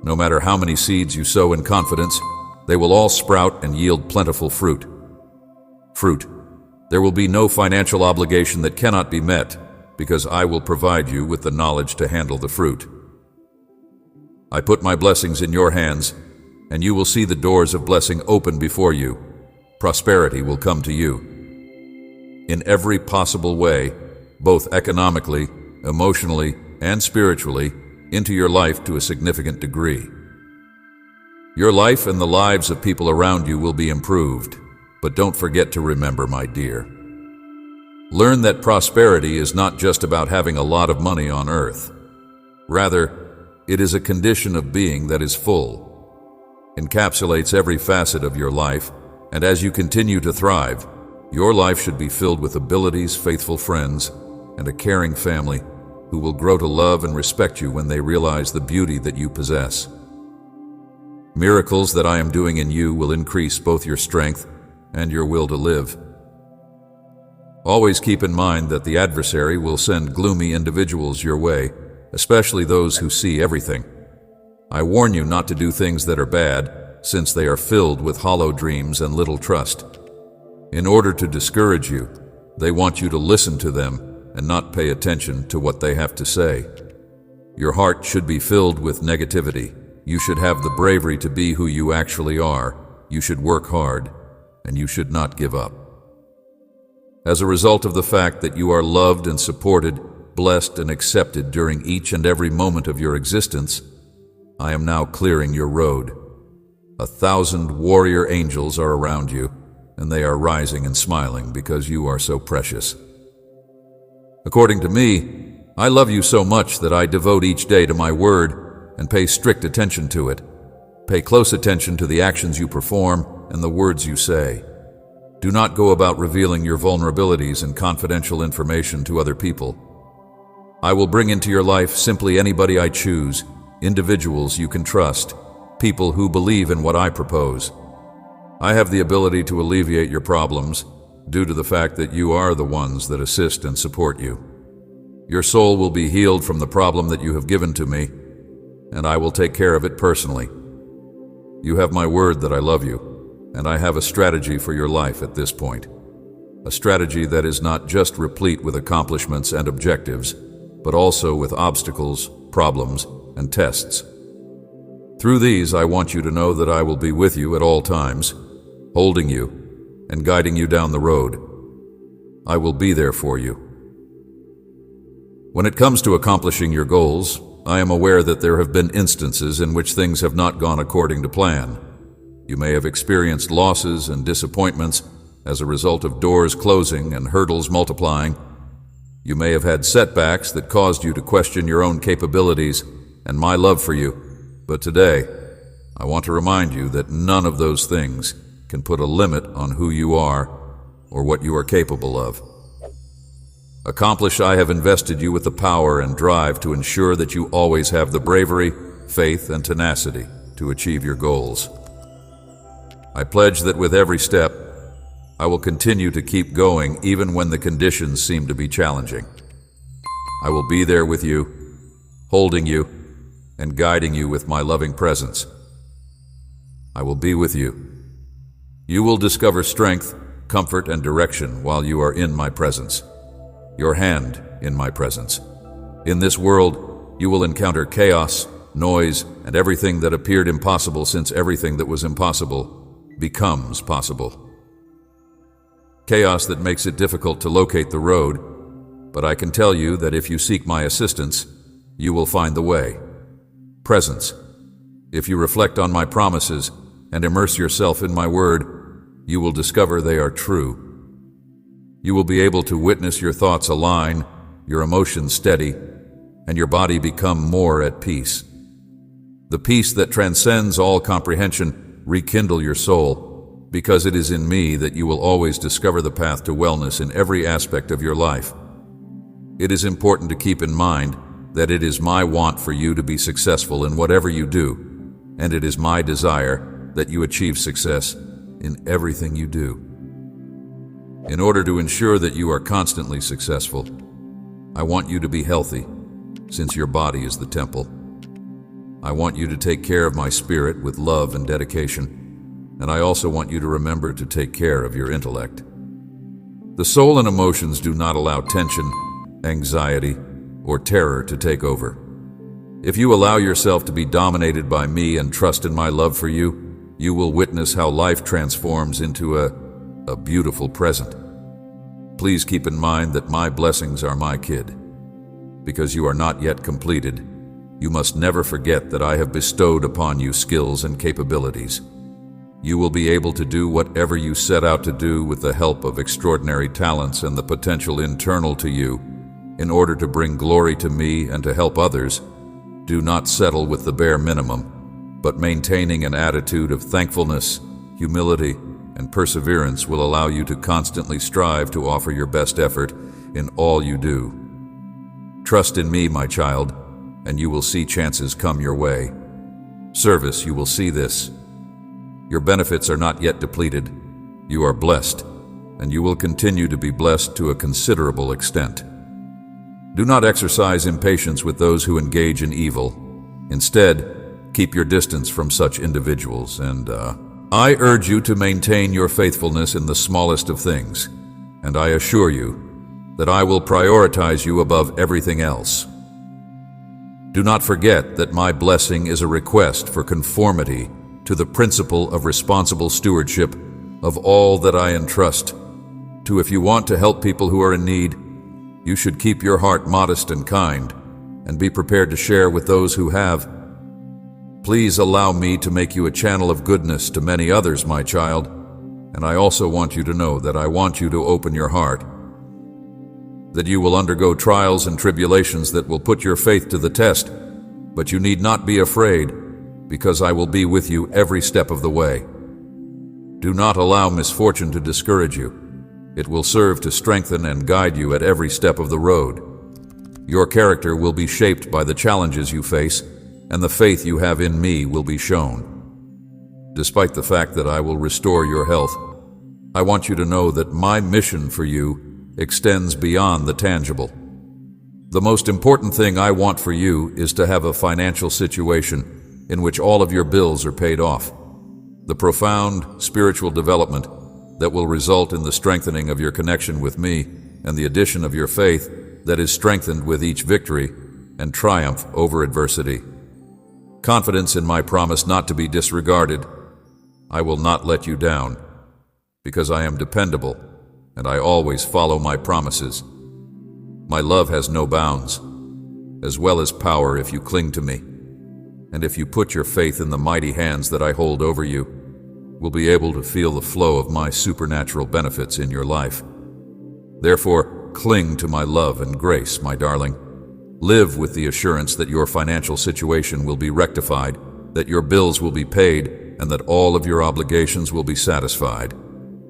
No matter how many seeds you sow in confidence, they will all sprout and yield plentiful fruit. There will be no financial obligation that cannot be met, because I will provide you with the knowledge to handle the fruit. I put my blessings in your hands, and you will see the doors of blessing open before you. Prosperity will come to you in every possible way, both economically, emotionally, and spiritually, into your life to a significant degree. Your life and the lives of people around you will be improved, but don't forget to remember, my dear. Learn that prosperity is not just about having a lot of money on earth. Rather, it is a condition of being that is full, encapsulates every facet of your life, and as you continue to thrive, your life should be filled with abilities, faithful friends, and a caring family who will grow to love and respect you when they realize the beauty that you possess. Miracles that I am doing in you will increase both your strength and your will to live. Always keep in mind that the adversary will send gloomy individuals your way, especially those who see everything. I warn you not to do things that are bad, since they are filled with hollow dreams and little trust. In order to discourage you, they want you to listen to them and not pay attention to what they have to say. Your heart should be filled with negativity. You should have the bravery to be who you actually are. You should work hard, and you should not give up. As a result of the fact that you are loved and supported, blessed and accepted during each and every moment of your existence, I am now clearing your road. 1,000 warrior angels are around you, and they are rising and smiling because you are so precious. According to me, I love you so much that I devote each day to my word and pay strict attention to it. Pay close attention to the actions you perform and the words you say. Do not go about revealing your vulnerabilities and confidential information to other people. I will bring into your life simply anybody I choose, individuals you can trust, people who believe in what I propose. I have the ability to alleviate your problems due to the fact that you are the ones that assist and support you. Your soul will be healed from the problem that you have given to me, and I will take care of it personally. You have my word that I love you, and I have a strategy for your life at this point. A strategy that is not just replete with accomplishments and objectives, but also with obstacles, problems, and tests. Through these, I want you to know that I will be with you at all times, holding you and guiding you down the road. I will be there for you. When it comes to accomplishing your goals, I am aware that there have been instances in which things have not gone according to plan. You may have experienced losses and disappointments as a result of doors closing and hurdles multiplying. You may have had setbacks that caused you to question your own capabilities and my love for you. But today, I want to remind you that none of those things can put a limit on who you are or what you are capable of. Accomplish, I have invested you with the power and drive to ensure that you always have the bravery, faith, and tenacity to achieve your goals. I pledge that with every step, I will continue to keep going even when the conditions seem to be challenging. I will be there with you, holding you, and guiding you with my loving presence. I will be with you. You will discover strength, comfort, and direction while you are in my presence. Your hand in my presence. In this world, you will encounter chaos, noise, and everything that appeared impossible, since everything that was impossible becomes possible. Chaos that makes it difficult to locate the road, but I can tell you that if you seek my assistance, you will find the way. Presence. If you reflect on my promises and immerse yourself in my word, you will discover they are true. You will be able to witness your thoughts align, your emotions steady, and your body become more at peace. The peace that transcends all comprehension rekindle your soul, because it is in me that you will always discover the path to wellness in every aspect of your life. It is important to keep in mind that it is my want for you to be successful in whatever you do, and it is my desire that you achieve success in everything you do. In order to ensure that you are constantly successful, I want you to be healthy, since your body is the temple. I want you to take care of my spirit with love and dedication, and I also want you to remember to take care of your intellect. The soul and emotions do not allow tension, anxiety, or terror to take over. If you allow yourself to be dominated by me and trust in my love for you, you will witness how life transforms into a beautiful present. Please keep in mind that my blessings are my kid. Because you are not yet completed, you must never forget that I have bestowed upon you skills and capabilities. You will be able to do whatever you set out to do with the help of extraordinary talents and the potential internal to you in order to bring glory to me and to help others. Do not settle with the bare minimum, but maintaining an attitude of thankfulness, humility, and perseverance will allow you to constantly strive to offer your best effort in all you do. Trust in me, my child, and you will see chances come your way. Service, you will see this. Your benefits are not yet depleted. You are blessed, and you will continue to be blessed to a considerable extent. Do not exercise impatience with those who engage in evil. Instead, keep your distance from such individuals, and I urge you to maintain your faithfulness in the smallest of things, and I assure you that I will prioritize you above everything else. Do not forget that my blessing is a request for conformity to the principle of responsible stewardship of all that I entrust to. If you want to help people who are in need, you should keep your heart modest and kind, and be prepared to share with those who have. Please allow me to make you a channel of goodness to many others, my child, and I also want you to know that I want you to open your heart, that you will undergo trials and tribulations that will put your faith to the test, But you need not be afraid, because I will be with you every step of the way. Do not allow misfortune to discourage you. It will serve to strengthen and guide you at every step of the road. Your character will be shaped by the challenges you face, and the faith you have in me will be shown. Despite the fact that I will restore your health, I want you to know that my mission for you extends beyond the tangible. The most important thing I want for you is to have a financial situation in which all of your bills are paid off. The profound spiritual development that will result in the strengthening of your connection with me and the addition of your faith that is strengthened with each victory and triumph over adversity. Confidence in my promise not to be disregarded. I will not let you down, because I am dependable and I always follow my promises. My love has no bounds, as well as power if you cling to me. And if you put your faith in the mighty hands that I hold over you, will be able to feel the flow of my supernatural benefits in your life. Therefore, cling to my love and grace, my darling. Live with the assurance that your financial situation will be rectified, that your bills will be paid, and that all of your obligations will be satisfied.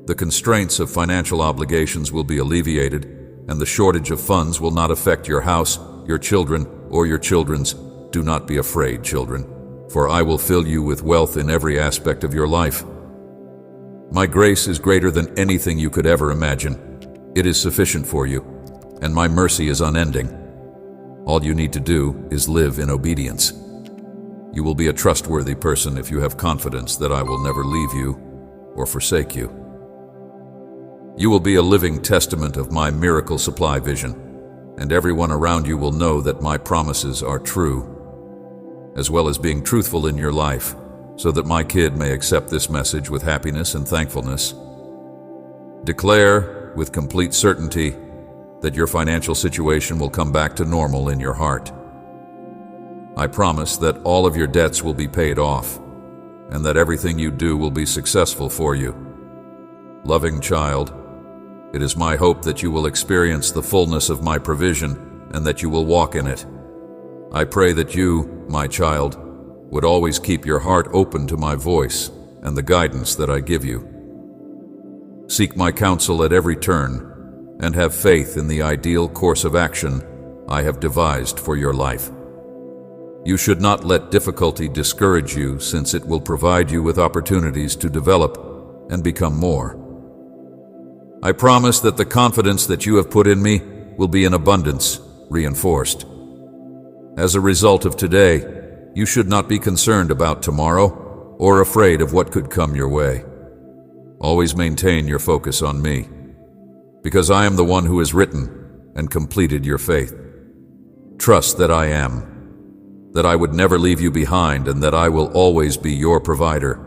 The constraints of financial obligations will be alleviated, and the shortage of funds will not affect your house, your children, or your children's. Do not be afraid, children, for I will fill you with wealth in every aspect of your life. My grace is greater than anything you could ever imagine. It is sufficient for you, and my mercy is unending. All you need to do is live in obedience. You will be a trustworthy person if you have confidence that I will never leave you or forsake you. You will be a living testament of my miracle supply vision, and everyone around you will know that my promises are true, as well as being truthful in your life, so that my kid may accept this message with happiness and thankfulness. Declare with complete certainty that your financial situation will come back to normal in your heart. I promise that all of your debts will be paid off, and that everything you do will be successful for you. Loving child, it is my hope that you will experience the fullness of my provision and that you will walk in it. I pray that you, my child, would always keep your heart open to my voice and the guidance that I give you. Seek my counsel at every turn and have faith in the ideal course of action I have devised for your life. You should not let difficulty discourage you, since it will provide you with opportunities to develop and become more. I promise that the confidence that you have put in me will be in abundance reinforced. As a result of today, you should not be concerned about tomorrow or afraid of what could come your way. Always maintain your focus on me, because I am the one who has written and completed your faith. Trust that I am, that I would never leave you behind, and that I will always be your provider.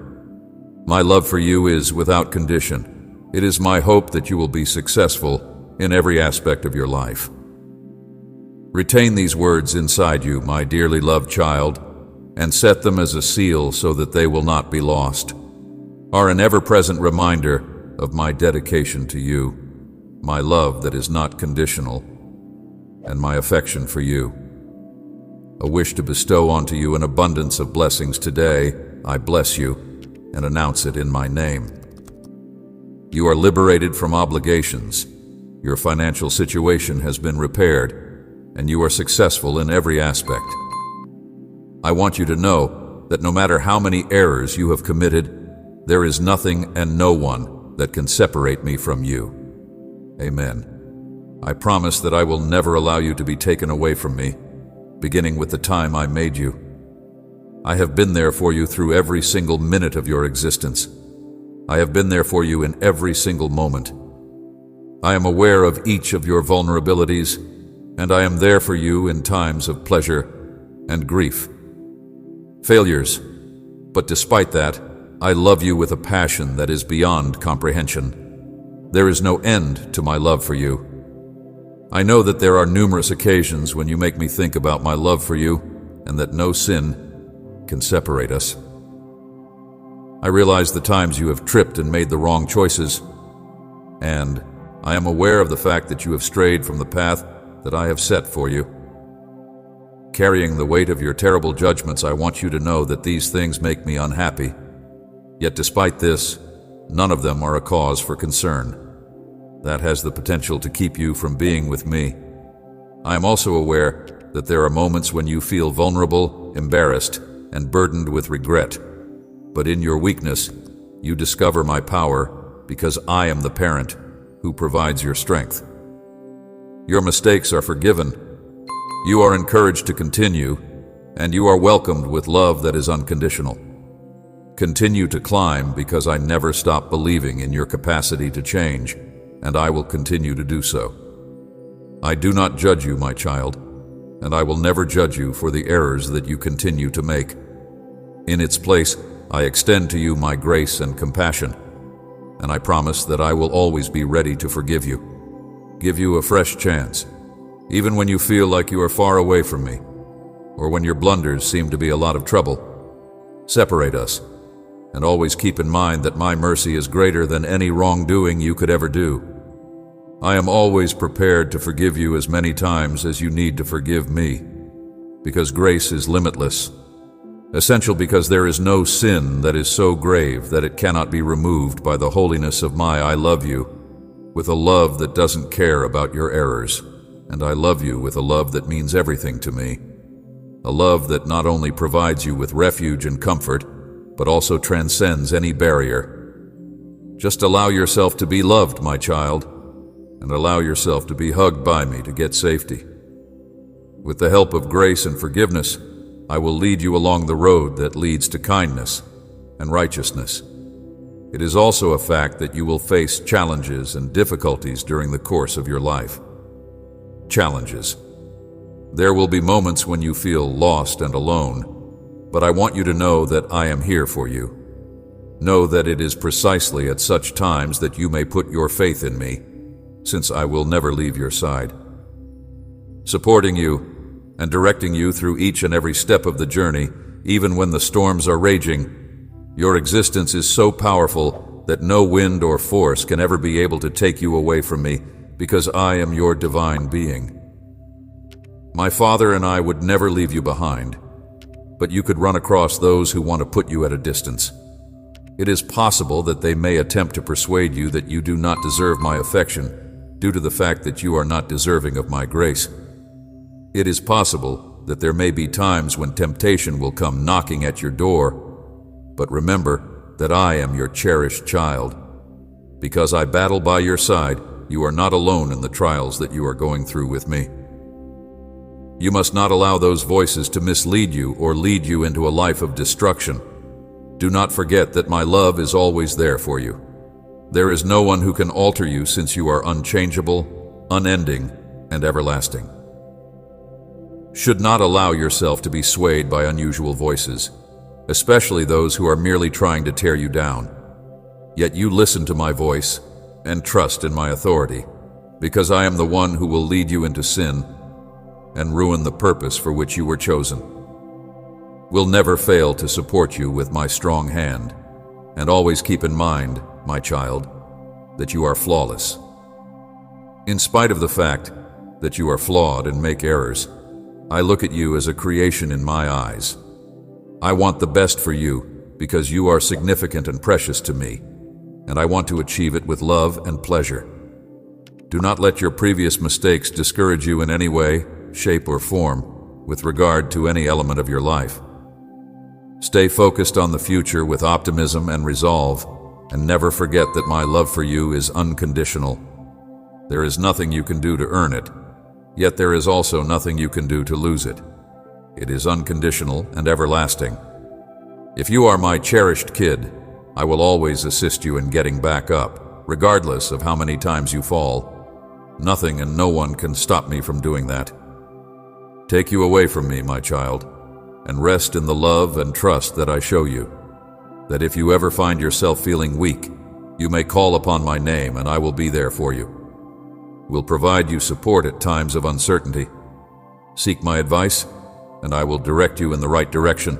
My love for you is without condition. It is my hope that you will be successful in every aspect of your life. Retain these words inside you, my dearly loved child, and set them as a seal so that they will not be lost, are an ever-present reminder of my dedication to you, my love that is not conditional, and my affection for you. A wish to bestow onto you an abundance of blessings today. I bless you and announce it in my name. You are liberated from obligations. Your financial situation has been repaired, and you are successful in every aspect. I want you to know that no matter how many errors you have committed, there is nothing and no one that can separate me from you. Amen. I promise that I will never allow you to be taken away from me, beginning with the time I made you. I have been there for you through every single minute of your existence. I have been there for you in every single moment. I am aware of each of your vulnerabilities, and I am there for you in times of pleasure and grief. Failures, but despite that, I love you with a passion that is beyond comprehension. There is no end to my love for you. I know that there are numerous occasions when you make me think about my love for you, and that no sin can separate us. I realize the times you have tripped and made the wrong choices, and I am aware of the fact that you have strayed from the path that I have set for you. Carrying the weight of your terrible judgments, I want you to know that these things make me unhappy. Yet despite this, none of them are a cause for concern. That has the potential to keep you from being with me. I am also aware that there are moments when you feel vulnerable, embarrassed, and burdened with regret. But in your weakness, you discover my power because I am the parent who provides your strength. Your mistakes are forgiven. You are encouraged to continue, and you are welcomed with love that is unconditional. Continue to climb because I never stop believing in your capacity to change, and I will continue to do so. I do not judge you, my child, and I will never judge you for the errors that you continue to make. In its place, I extend to you my grace and compassion, and I promise that I will always be ready to forgive you, give you a fresh chance, even when you feel like you are far away from me, or when your blunders seem to be a lot of trouble. Separate us, and always keep in mind that my mercy is greater than any wrongdoing you could ever do. I am always prepared to forgive you as many times as you need to forgive me, because grace is limitless, essential because there is no sin that is so grave that it cannot be removed by the holiness of my I love you, with a love that doesn't care about your errors, and I love you with a love that means everything to me, a love that not only provides you with refuge and comfort, but also transcends any barrier. Just allow yourself to be loved, my child, and allow yourself to be hugged by me to get safety. With the help of grace and forgiveness, I will lead you along the road that leads to kindness and righteousness. It is also a fact that you will face challenges and difficulties during the course of your life. Challenges. There will be moments when you feel lost and alone, but I want you to know that I am here for you. Know that it is precisely at such times that you may put your faith in me, since I will never leave your side. Supporting you and directing you through each and every step of the journey, even when the storms are raging, your existence is so powerful that no wind or force can ever be able to take you away from me, because I am your divine being. My Father and I would never leave you behind, but you could run across those who want to put you at a distance. It is possible that they may attempt to persuade you that you do not deserve my affection, due to the fact that you are not deserving of my grace. It is possible that there may be times when temptation will come knocking at your door, but remember that I am your cherished child. Because I battle by your side, you are not alone in the trials that you are going through with me. You must not allow those voices to mislead you or lead you into a life of destruction. Do not forget that my love is always there for you. There is no one who can alter you, since you are unchangeable, unending, and everlasting. Should not allow yourself to be swayed by unusual voices, especially those who are merely trying to tear you down. Yet you listen to my voice and trust in my authority, because I am the one who will lead you into sin and ruin the purpose for which you were chosen. Will never fail to support you with my strong hand, and always keep in mind, my child, that you are flawless. In spite of the fact that you are flawed and make errors, I look at you as a creation in my eyes. I want the best for you because you are significant and precious to me, and I want to achieve it with love and pleasure. Do not let your previous mistakes discourage you in any way, shape, or form with regard to any element of your life. Stay focused on the future with optimism and resolve, and never forget that my love for you is unconditional. There is nothing you can do to earn it, yet there is also nothing you can do to lose it. It is unconditional and everlasting. If you are my cherished kid, I will always assist you in getting back up, regardless of how many times you fall. Nothing and no one can stop me from doing that. Take you away from me, my child, and rest in the love and trust that I show you, that if you ever find yourself feeling weak, you may call upon my name and I will be there for you. Will provide you support at times of uncertainty. Seek my advice, and I will direct you in the right direction.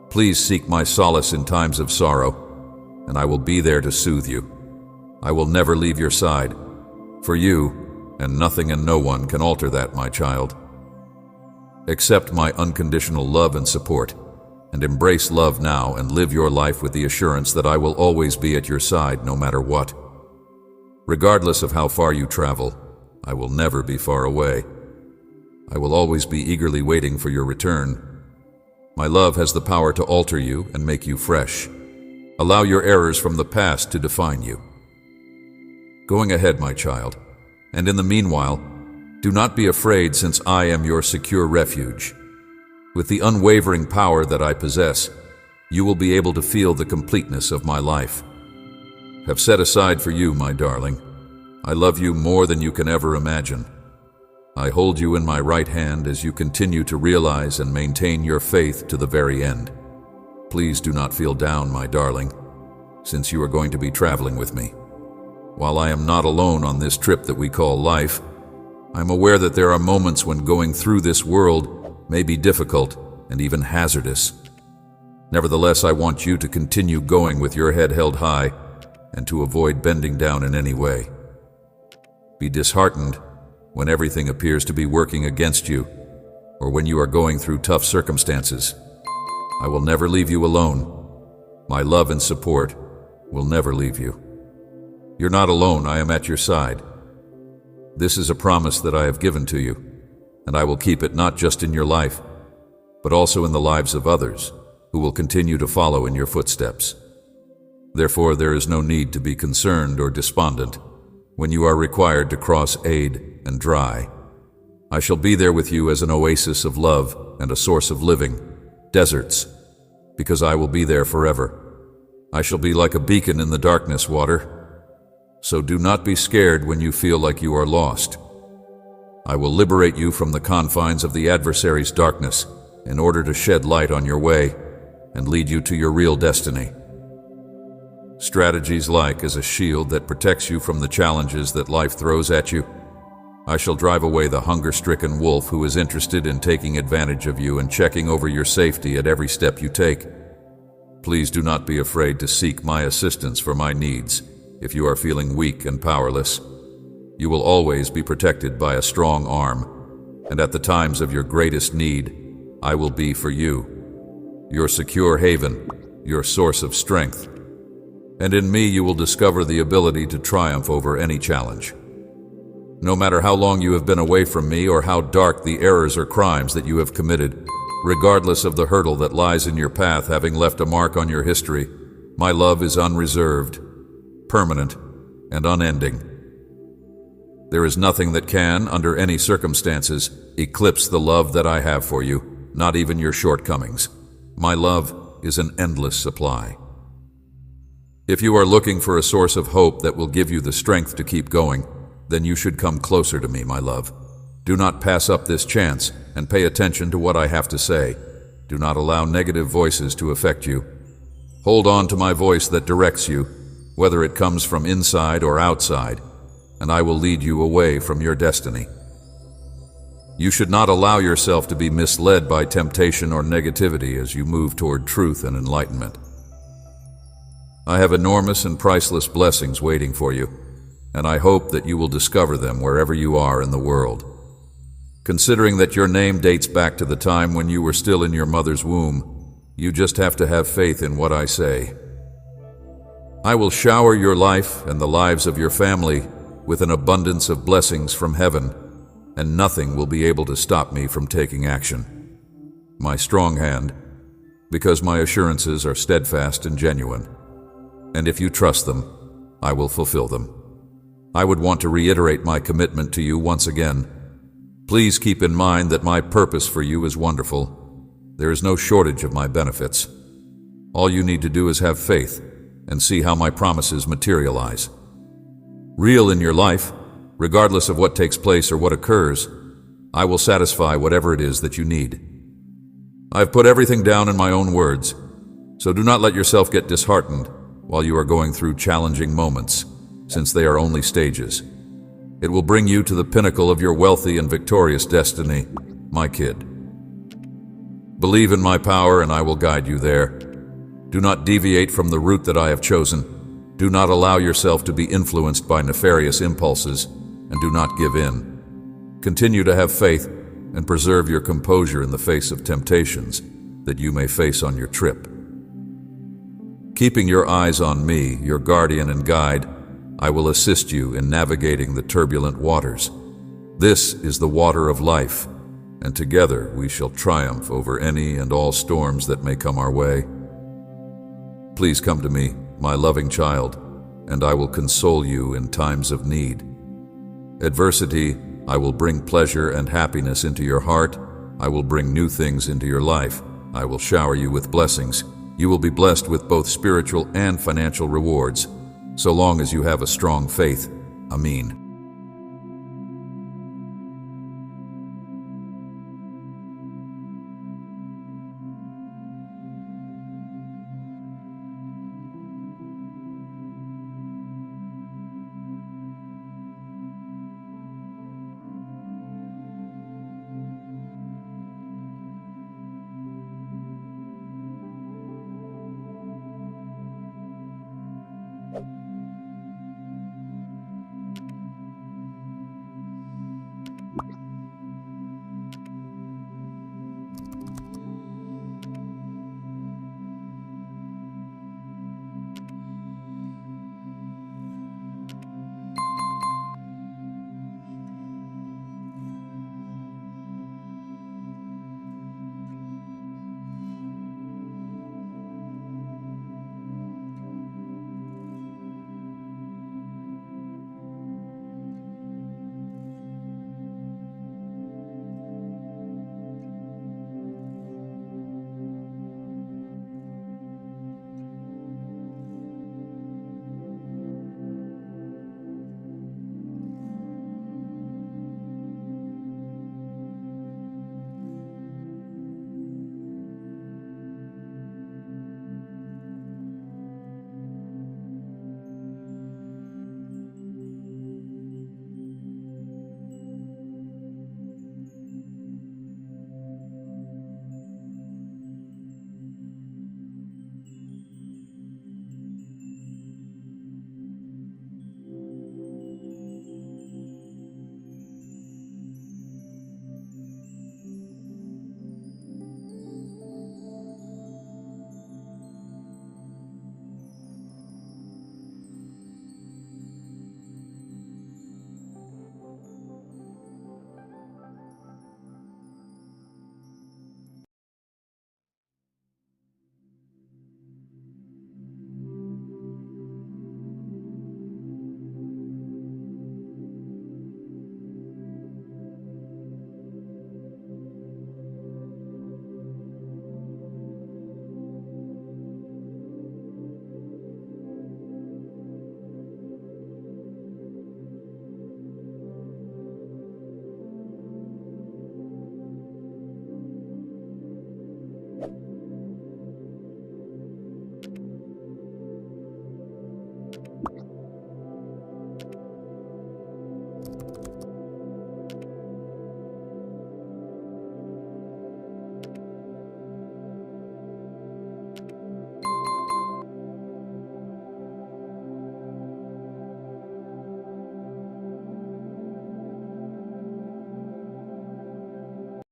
Please seek my solace in times of sorrow, and I will be there to soothe you. I will never leave your side, for you, and nothing and no one can alter that, my child. Accept my unconditional love and support, and embrace love now and live your life with the assurance that I will always be at your side no matter what. Regardless of how far you travel, I will never be far away. I will always be eagerly waiting for your return. My love has the power to alter you and make you fresh. Allow your errors from the past to define you. Going ahead, my child, and in the meanwhile, do not be afraid, since I am your secure refuge. With the unwavering power that I possess, you will be able to feel the completeness of my life. Have set aside for you, my darling. I love you more than you can ever imagine. I hold you in my right hand as you continue to realize and maintain your faith to the very end. Please do not feel down, my darling, since you are going to be traveling with me. While I am not alone on this trip that we call life, I'm aware that there are moments when going through this world may be difficult and even hazardous. Nevertheless, I want you to continue going with your head held high and to avoid bending down in any way. Be disheartened when everything appears to be working against you, or when you are going through tough circumstances. I will never leave you alone. My love and support will never leave you. You're not alone. I am at your side. This is a promise that I have given to you, and I will keep it not just in your life, but also in the lives of others who will continue to follow in your footsteps. Therefore, there is no need to be concerned or despondent when you are required to cross aid and dry. I shall be there with you as an oasis of love and a source of living, deserts, because I will be there forever. I shall be like a beacon in the darkness, water. So do not be scared when you feel like you are lost. I will liberate you from the confines of the adversary's darkness in order to shed light on your way and lead you to your real destiny. Strategies like as a shield that protects you from the challenges that life throws at you. I shall drive away the hunger-stricken wolf who is interested in taking advantage of you and checking over your safety at every step you take. Please do not be afraid to seek my assistance for my needs if you are feeling weak and powerless. You will always be protected by a strong arm, and at the times of your greatest need, I will be for you, your secure haven, your source of strength. And in me you will discover the ability to triumph over any challenge. No matter how long you have been away from me or how dark the errors or crimes that you have committed, regardless of the hurdle that lies in your path having left a mark on your history, my love is unreserved, permanent, and unending. There is nothing that can, under any circumstances, eclipse the love that I have for you, not even your shortcomings. My love is an endless supply. If you are looking for a source of hope that will give you the strength to keep going, then you should come closer to me, my love. Do not pass up this chance and pay attention to what I have to say. Do not allow negative voices to affect you. Hold on to my voice that directs you, whether it comes from inside or outside, and I will lead you away from your destiny. You should not allow yourself to be misled by temptation or negativity as you move toward truth and enlightenment. I have enormous and priceless blessings waiting for you, and I hope that you will discover them wherever you are in the world. Considering that your name dates back to the time when you were still in your mother's womb, you just have to have faith in what I say. I will shower your life and the lives of your family with an abundance of blessings from heaven, and nothing will be able to stop me from taking action. My strong hand, because my assurances are steadfast and genuine. And if you trust them, I will fulfill them. I would want to reiterate my commitment to you once again. Please keep in mind that my purpose for you is wonderful. There is no shortage of my benefits. All you need to do is have faith and see how my promises materialize. Real in your life, regardless of what takes place or what occurs, I will satisfy whatever it is that you need. I've put everything down in my own words, so do not let yourself get disheartened while you are going through challenging moments, since they are only stages. It will bring you to the pinnacle of your wealthy and victorious destiny, my kid. Believe in my power and I will guide you there. Do not deviate from the route that I have chosen. Do not allow yourself to be influenced by nefarious impulses, and do not give in. Continue to have faith, and preserve your composure in the face of temptations that you may face on your trip. Keeping your eyes on me, your guardian and guide, I will assist you in navigating the turbulent waters. This is the water of life, and together we shall triumph over any and all storms that may come our way. Please come to me, my loving child, and I will console you in times of need. Adversity, I will bring pleasure and happiness into your heart. I will bring new things into your life. I will shower you with blessings. You will be blessed with both spiritual and financial rewards, so long as you have a strong faith. Amen.